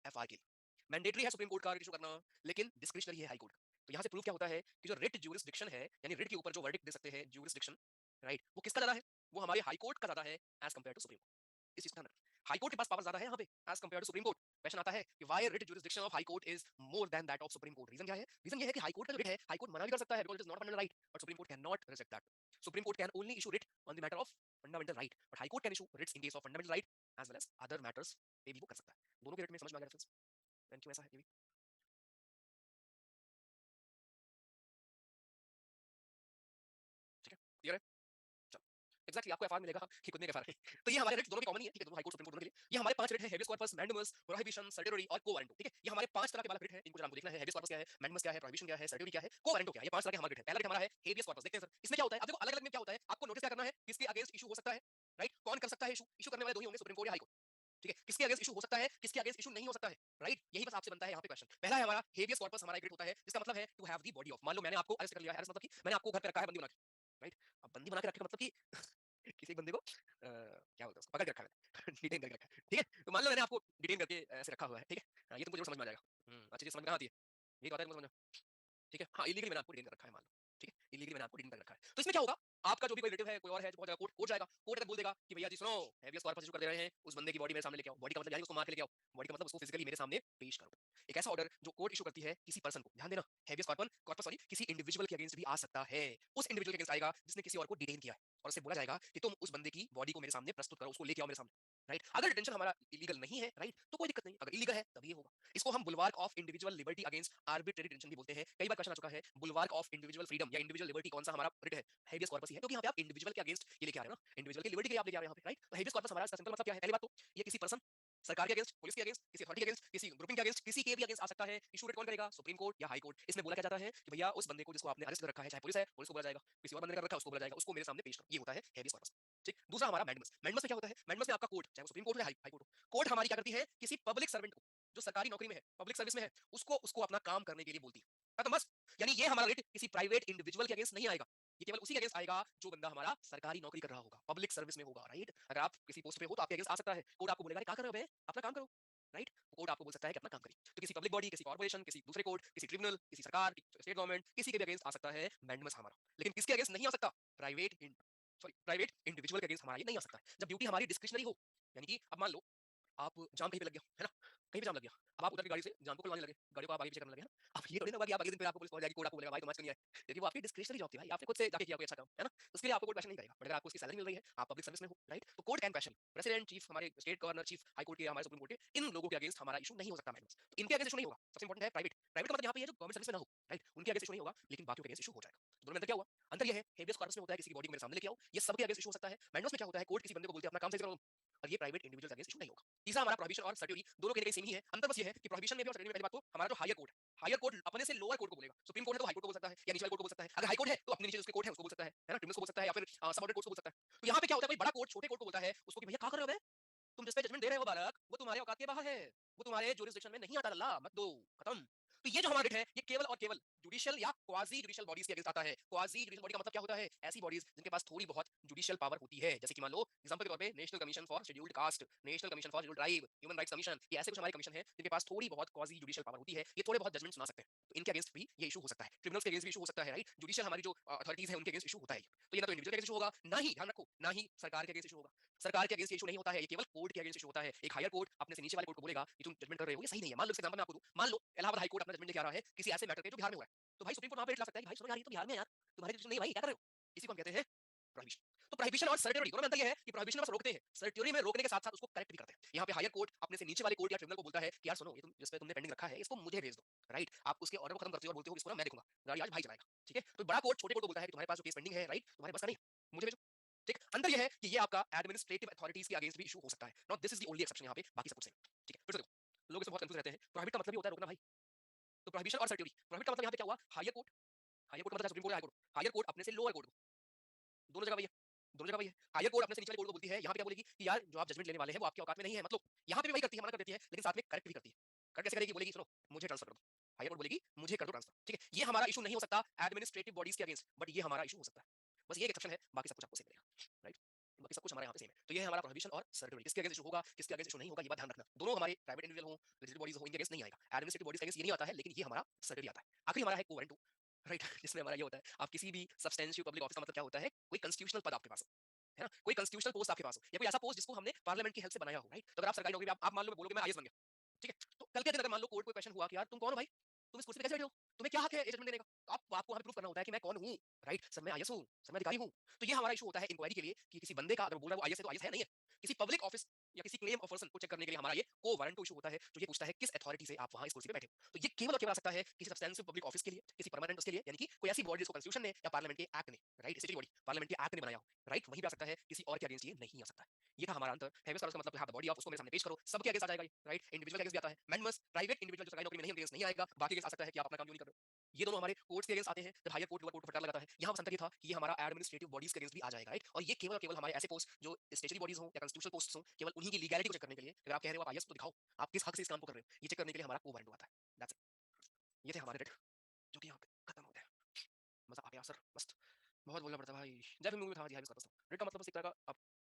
[SPEAKER 1] एफआर के लिए। मैंडेटरी है सुप्रीम कोर्ट का रिट इशू करना, लेकिन डिस्क्रिशनरी है हाई कोर्ट। तो यहाँ से प्रूव क्या होता है कि जो रिट ज्यूरिसडिक्शन है, यानी रिट के ऊपर जो वर्डिक्ट दे सकते हैं ज्यूरिसडिक्शन राइट, वो किसका ज्यादा है, वो हमारे हाई कोर्ट का ज्यादा है as compare to supreme court. इस चीज का ध्यान रखें, हाई कोर्ट के पास पावर ज्यादा है यहाँ पे as compare to supreme court. Question आता है कि why writ jurisdiction of high court is more than that of supreme court. Reason क्या है, रीजन ये है कि हाई कोर्ट का जो रिट है, हाई कोर्ट मना भी कर सकता है because it is not fundamental right, but supreme court can not reject that. Supreme court can only issue writ on the matter of fundamental right, but high court can issue writs in case of fundamental right as well as other matters पे भी वो कर सकता है। दोनों के writ में समझ में आ गया रेफरेंस, थैंक यू। ऐसा है ये भी ठीक है, क्लियर है। चलो एक्जैक्टली आपको एफआर मिलेगा कि खुद ने एफआर है। तो ये हमारे रेट दोनों के कॉमन ही है। ठीक है, दोनों हाई कोर्ट सुप्रीम कोर्ट दोनों के लिए ये हमारे 5 रेट है, हेवियस कॉर्पस, मैंडमस, प्रोहिबिशन, सर्टिटरी और कोवारंटो। ठीक है, ये हमारे 5 तरह के वाला रेट है, इनको हमको देखना है। हेवियस कॉर्पस क्या है, मैंडमस क्या है, प्रोहिबिशन क्या है, सर्टिटरी क्या है, कोवारंटो क्या है, ये 5 तरह के हमारे रेट है। पहला रेट हमारा है हेवियस कॉर्पस। देखते हैं सर इसमें क्या होता है। अब देखो अलग-अलग में क्या होता है, आपको नोटिस क्या करना है, किसके अगेंस्ट इशू हो सकता है राइट, कौन कर सकता है इशू, इशू करने वाले दो ही होंगे, सुप्रीम कोर्ट या हाई कोर्ट। ठीक है, किसके अगेंस्ट इशू हो सकता है, किसके अगेंस्ट इशू नहीं हो सकता है राइट, यही बस आपसे बनता है यहाँ पे क्वेश्चन। पहला है हमारा हेवियस कॉर्पस, हमारा एक रेट होता है जिसका मतलब है to have the body of, मान लो मैंने आपको अरेस्ट कर लिया है, अरेस्ट मतलब कि मैंने आपको घर पे रखा है बंदी बना के राइट। अब बंदी बना के रखने का मतलब कि किसी बंदे को क्या बोलते हैं उसको, पकड़ के रखा है, डिटेन करके रखा है, ठीक है। तो मान लो मैंने आपको डिटेन करके ऐसे रखा हुआ है, ठीक है। ये तुमको जरूर समझ में आ जाएगा। अच्छी चीज समझ में कहाँ आती है, ये तो आता है तुमको समझ में, ठीक है। हाँ, इलीगली मैंने आपको डिटेन कर रखा है मान लो, ठीक है, इलीगली मैंने आपको डिटेन कर रखा है। तो इसमें क्या होगा, आपका जो भी कोई रिलेटिव है, कोई और है जो बहुत जाएगा कोर्ट, कोर्ट जाएगा, कोर्ट तक बोल देगा कि भैया जी सुनो, हैवियस कॉर्पस इशू कर दे रहे हैं, उस बंदे की बॉडी मेरे सामने लेके आओ। बॉडी का मतलब यानी उसको मार के लेके आओ, बॉडी का मतलब उसको फिजिकली मेरे सामने पेश करो। एक ऐसा ऑर्डर जो कोर्ट इशू करती है किसी पर्सन को, ध्यान देना, हैवियस कॉर्पस कॉर्पस सॉरी किसी इंडिविजुअल के अगेंस्ट भी आ सकता है। उस इंडिविजुअल के अगेंस्ट आएगा जिसने किसी और को डिटेन किया है, और उससे बोला जाएगा कि तुम उस बंदे की बॉडी को मेरे सामने प्रस्तुत करो, उसको लेके आओ मेरे सामने, राइट। अगर डिटेंशन हमारा इलीगल नहीं है, राइट, तो कोई दिक्कत नहीं, अगर इलीगल है तब ये होगा। इसको हम bulwark of individual liberty against arbitrary detention भी बोलते हैं। कई बार क्वेश्चन आ चुका है, बुलवार्क ऑफ इंडिविजुअल फ्रीडम या इंडिविजुअल लिबर्टी कौन सा हमारा रिट है, हेबियस कॉर्पस ही है, क्योंकि यहाँ पे आप इंडिविजुअल के अगेंस्ट ये लेके आ रहे हो ना, इंडिविजुअल की लिबर्टी के लिए आप लेके आ रहे हो यहाँ पे, राइट। तो हेबियस कॉर्पस हमारा इसका सिंपल मतलब क्या है, पहली बात तो ये किसी पर्सन, सरकार के अगेंस्ट, पुलिस के अगेंस्ट, किसी अथॉरिटी के अगेंस्ट, किसी ग्रुपिंग के अगेंस्ट, किसी के भी अगेंस्ट आ सकता है। इशू कौन करेगा, सुप्रीम कोर्ट या हाई कोर्ट। इसमें बोला क्या जाता है कि भैया उस बंदे को जिसको आपने अरेस्ट कर रखा है, चाहे पुलिस है, पुलिस को बोला जाएगा, किसी और बंदे ने कर रखा है उसको बोला जाएगा, उसको मेरे सामने पेश करो। ये होता है हेबियस कॉर्पस, ठीक। दूसरा हमारा मैंडमस। मैंडमस में क्या होता है, मैंडमस में आपका कोर्ट, चाहे वो सुप्रीम कोर्ट हो या हाई कोर्ट हो, कोर्ट हमारी क्या करती है, किसी पब्लिक सर्वेंट को जो सरकारी नौकरी में है, पब्लिक सर्विस में है, उसको उसको अपना काम करने के लिए बोलती है। खत्म बस। यानी ये हमारा रेट किसी प्राइवेट इंडिविजुअल के अगेंस्ट नहीं आएगा, ये केवल उसी के अगेंस्ट आएगा जो बंदा हमारा सरकारी नौकरी कर रहा होगा, पब्लिक सर्विस में होगा, राइट। अगर आप किसी पोस्ट पे हो तो आपके अगेंस्ट आ सकता है, कोर्ट आपको बोलेगा क्या कर रहे हो बे, अपना काम करो, राइट। कोर्ट आपको बोल सकता है कि अपना काम करिए। तो किसी पब्लिक बॉडी, किसी कॉर्पोरेशन, किसी दूसरे कोर्ट, किसी ट्रिब्यूनल, किसी सरकार, स्टेट गवर्नमेंट, किसी के भी अगेंस्ट आ सकता है मैंडमस हमारा। लेकिन किसके अगेंस्ट नहीं आ सकता, प्राइवेट सॉरी प्राइवेट इंडिविजुअल के अगेंस्ट हमारा ये नहीं आ सकता है, जब ड्यूटी हमारी डिस्क्रिशनरी हो। यानी कि अब मान लो आप जाम कहीं पे लग गया है ना, कहीं पे जाम लग गया, अब आप उतर के गाड़ी से जाम को खुलवाने लगे, गाड़ी को आप आगे पीछे करने लगे, है ना। अब ये थोड़ी ना होगा कि आप अगले दिन फिर आपको पुलिस पहुंच जाएगी, कोर्ट आपको बोलेगा भाई तुम आज क्यों नहीं आए, क्योंकि वो आपकी डिस्क्रिशनरी जॉब थी भाई, आपने खुद से जाके किया कोई अच्छा काम, है ना। तो उसके लिए आपको कोर्ट क्वेश्चन नहीं करेगा, बट अगर आपको उसकी सैलरी मिल रही है, आप पब्लिक सर्विस में हो, राइट, तो court can question president, chief, हमारे state governor, chief high court के, हमारे सुप्रीम कोर्ट के, इन लोगों के अगेंस्ट हमारा इशू नहीं हो सकता मैडम। तो इनके अगेंस्ट इशू नहीं होगा। सबसे इंपॉर्टेंट है प्राइवेट, प्राइवेट का मतलब यहाँ पे है जो गवर्नमेंट सर्विस में ना हो, राइट, उनके अगेंस्ट इशू नहीं होगा, लेकिन बाकियों के अगेंस्ट इशू हो जाएगा। तो दोनों में अंतर क्या हुआ, अंतर ये है हेबियस कॉर्पस में होता है किसी की बॉडी को मेरे सामने लेके आओ, ये सबके अगेंस्ट इशू हो सकता है। मैंडमस में क्या होता है, कोर्ट किसी बंदे को बोलती है अपना काम सही करो, और ये प्राइवेट इंडिविजुअल अगेंस्ट इशू नहीं होगा। तीसरा हमारा प्रोहिबिशन और सर्ट्यूरी, दोनों के लिए सेम ही है, अंतर बस ये है कि प्रोहिबिशन में भी और सर्ट्यूरी में पहली बात तो हमारा जो हायर कोर्ट है, हायर कोर्ट अपने से लोअर कोर्ट को बोलेगा, सुप्रीम कोर्ट है तो हाई कोर्ट को बोल सकता है या नीचे कोर्ट को बोल सकता है, अगर हाई कोर्ट है तो अपने नीचे उसके कोर्ट है उसको बोल सकता है ना, ट्रिब्यूनल को बोल सकता है या फिर सबऑर्डिनेट कोर्ट को बोल सकता है। तो यहाँ पे क्या होता है, कोई बड़ा कोर्ट छोटे कोर्ट को बोलता है उसको कि भैया क्या कर रहे हो बे, तुम जिस पे जजमेंट दे रहे हो बालक, वो तुम्हारे औकात के बाहर है, वो तुम्हारे जुरिसडिक्शन में नहीं आता, अल्लाह मत दो, खत्म। तो ये जो हमारा है ये केवल और केवल जुडिशियल या क्वाजी जुडिशियल बॉडीज के अगेंस्ट आता है। क्वाजी जुडिशियल बॉडी का मतलब क्या होता है, ऐसी बॉडीज जिनके पास थोड़ी बहुत जुडिशियल पावर होती है, जैसे कि मान लो एग्जांपल के तौर पे national commission for scheduled caste, national commission for scheduled tribe, human rights commission, ये ऐसे कुछ हमारे कमीशन है जिनके पास थोड़ी बहुत क्वाजी जुडिशियल पावर होती है, ये थोड़े बहुत जजमेंट सुना सकते हैं, तो इनके अगेंस्ट भी ये इशू हो सकता है। ट्रिब्यूनल्स के अगेंस्ट भी इशू हो सकता है, राइट। जुडिशियल हमारी जो अथॉरिटीज है उनके अगेंस्ट इशू होता है। तो ये ना तो इंडिविजुअल के अगेंस्ट इशू होगा, ना ही ध्यान रखो ना ही सरकार के अगेंस्ट इशू होगा, सरकार के अगेंस्ट इशू नहीं होता है, ये केवल कोर्ट के अगेंस्ट इशू होता है। एक हायर कोर्ट अपने से नीचे वाले कोर्ट को बोलेगा कि तुम जजमेंट कर रहे हो ये सही नहीं है। मान लो एग्जांपल मैं आपको दूं, मान लो इलाहाबाद हाई कोर्ट अपना जजमेंट लेके आ रहा है किसी ऐसे मैटर पे जो बिहार में हो रहा है, तो भाई सुप्रीम कोर्ट वहां पे ला सकता है कि भाई सुनो यार ये तो बिहार में है यार, तुम्हारी डिसीजन नहीं भाई, क्या कर रहे हो। इसी को हम कहते हैं प्रोहिबिशन। तो प्रोहिबिशन और सर्ट्यूरी दोनों में अंतर ये है कि प्रोहिबिशन में बस रोकते हैं, सर्ट्यूरी में रोकने के साथ साथ उसको करेक्ट भी करते हैं। यहाँ पे हायर कोर्ट अपने से नीचे वाले कोर्ट या ट्रिब्यूनल को बोलता है कि यार सुनो ये तुम जिस पे तुमने पेंडिंग रखा है इसको मुझे भेज दो, राइट। आप उसके ऑर्डर को खत्म करते हो और बोलते हो इसको ना मैं देखूंगा, गाड़ी आज भाई चलाएगा, ठीक है। तो बड़ा कोर्ट छोटे कोर्ट को बोलता है कि तुम्हारे पास जो केस पेंडिंग है, राइट, तुम्हारे बस का नहीं, मुझे भेजो, ठीक। अंतर यह है कि ये आपका एडमिनिस्ट्रेटिव अथॉरिटीज के अगेंस्ट भी इशू हो सकता है, not this is the only exception यहाँ पे, बाकी सब कुछ सेम, ठीक है। फिर से देखो लोग इसमें बहुत कंफ्यूज रहते हैं, प्रोहिबिट का मतलब ही होता है रोकना भाई। तो प्रोहिबिशन और सर्ट्यूरी, प्रोहिबिट का मतलब यहाँ पे क्या हुआ, हायर कोर्ट, हायर कोर्ट का मतलब supreme court, high court, higher court अपने से लोअर कोर्ट को, दोनों जगह वही है, दोनों जगह वही है। हायर कोर्ट अपने से नीचे वाली कोर्ट को बोलती है, यहाँ पे क्या बोलेगी कि यार जो आप जजमेंट लेने वाले हैं वो आपके औकात में नहीं है, मतलब यहाँ पे भी वही करती है, मना कर देती है, लेकिन साथ में करेक्ट भी करती है। करेक्ट कैसे करेगी, बोलेगी सुनो मुझे ट्रांसफर कर दो, हायर कोर्ट बोलेगी मुझे कर दो ट्रांसफर, ठीक है। ये हमारा इशू नहीं हो सकता एडमिनिस्ट्रेटिव बॉडीज के अगेंस्ट, बट ये हमारा इशू हो सकता है, बस ये एक एक्सेप्शन है, बाकी सब कुछ आपको सेम मिलेगा, राइट। बाकी सब कुछ हमारे यहाँ पे सेम है। तो ये है हमारा प्रोहिबिशन और सर्ट्यूरी, किसके अगेंस्ट इशू होगा किसके अगेंस्ट इशू नहीं होगा, ये बात ध्यान रखना। दोनों हमारे प्राइवेट इंडिविजुअल हो, लेजिस्लेटिव बॉडीज हो, इनके अगेंस्ट नहीं आएगा, एडमिनिस्ट्रेटिव बॉडीज के अगेंस्ट ये नहीं आता है, लेकिन ये हमारा सर्ट्यूरी आता है। आखिरी हमारा है कोवेरेंट, राइट जिसमें हमारा ये होता है आप किसी भी सब्सटेंशियल पब्लिक ऑफिस का मतलब क्या होता है, कोई कॉन्स्टिट्यूशनल पद आपके पास है ना, कोई कॉन्स्टिट्यूशनल पोस्ट आपके पास हो या कोई ऐसा पोस्ट जिसको हमने पार्लियामेंट की हेल्प से बनाया हो, राइट। तो अगर आप सरकारी नौकरी में आप मान लो बोलोगे मैं आईएएस बन गया, ठीक है। तो कल के दिन अगर मान लो कोर्ट को क्वेश्चन हुआ कि यार तुम कौन हो भाई, तुम इस कुर्सी पे कैसे बैठे हो, तुम्हें क्या हक है जजमेंट देने का, तो आपको वहां प्रूफ करना होता है कि मैं कौन हूँ, राइट। सर मैं आईएएस हूँ, सर मैं अधिकारी हूँ। तो ये हमारा इशू होता है इंक्वायरी के लिए कि किसी बंदे का अगर बोल रहा है वो आईएएस है तो आईएएस है नहीं है, किसी पब्लिक ऑफिस या किसी क्लेम ऑफ पर्सन को चेक करने के लिए हमारा ये को वारंट इशू होता है, जो ये पूछता है किस अथॉरिटी से आप वहां इस कुर्सी पे बैठे हो। तो ये केवल और केवल आ सकता है किसी सब्सटेंशियल पब्लिक ऑफिस के लिए, किसी परमानेंट उसके लिए, यानी कि कोई ऐसी बॉडी जिसको कॉन्स्टिट्यूशन ने या पार्लियामेंट के एक्ट ने, राइट, स्टेचुटरी बॉडी पार्लियामेंट के एक्ट ने बनाया हो, राइट, वहीं पे आ सकता है, किसी और के अगेंस्ट ये नहीं आ सकता है। ये था हमारा अंतर। हेवियस कॉर्पस का मतलब है बॉडी ऑफ, उसको मेरे सामने पेश करो, सबके अगेंस्ट आ जाएगा, राइट। इंडिविजुअल के अगेंस्ट भी आता है, मैंडमस प्राइवेट इंडिविजुअल जो सरकारी नौकरी में नहीं अगेंस्ट नहीं आएगा, बाकी अगेंस्ट आ सकता है कि आप अपना काम क्यों नहीं कर रहे हो। ये दोनों हमारे कोर्ट्स के अगेंस्ट आते हैं, जब हायर कोर्ट लोअर कोर्ट को फटकार लगाता है। यहाँ बस अंतर ये था कि ये हमारा एडमिनिस्ट्रेटिव बॉडीज के अगेंस्ट भी आ जाएगा, राइट। और ये केवल और केवल हमारे ऐसे पोस्ट जो स्टेचुटरी बॉडीज हो या कॉन्स्टिट्यूशनल पोस्ट हो, केवल उन्हीं की लीगैलिटी को चेक करने के लिए, अगर आप कह रहे हो आप आईएएस तो दिखाओ आप किस हक से इस काम को कर रहे हो, ये चेक करने के लिए हमारा को वारंट आता है। That's it. ये थे हमारे रेट जो कि यहाँ पे खत्म हो गए। मजा आ गया सर, मस्त। बहुत बोलना पड़ता है भाई। जय फिल्म मूवी में था, जी हाई का मतलब बस एक तरह का आप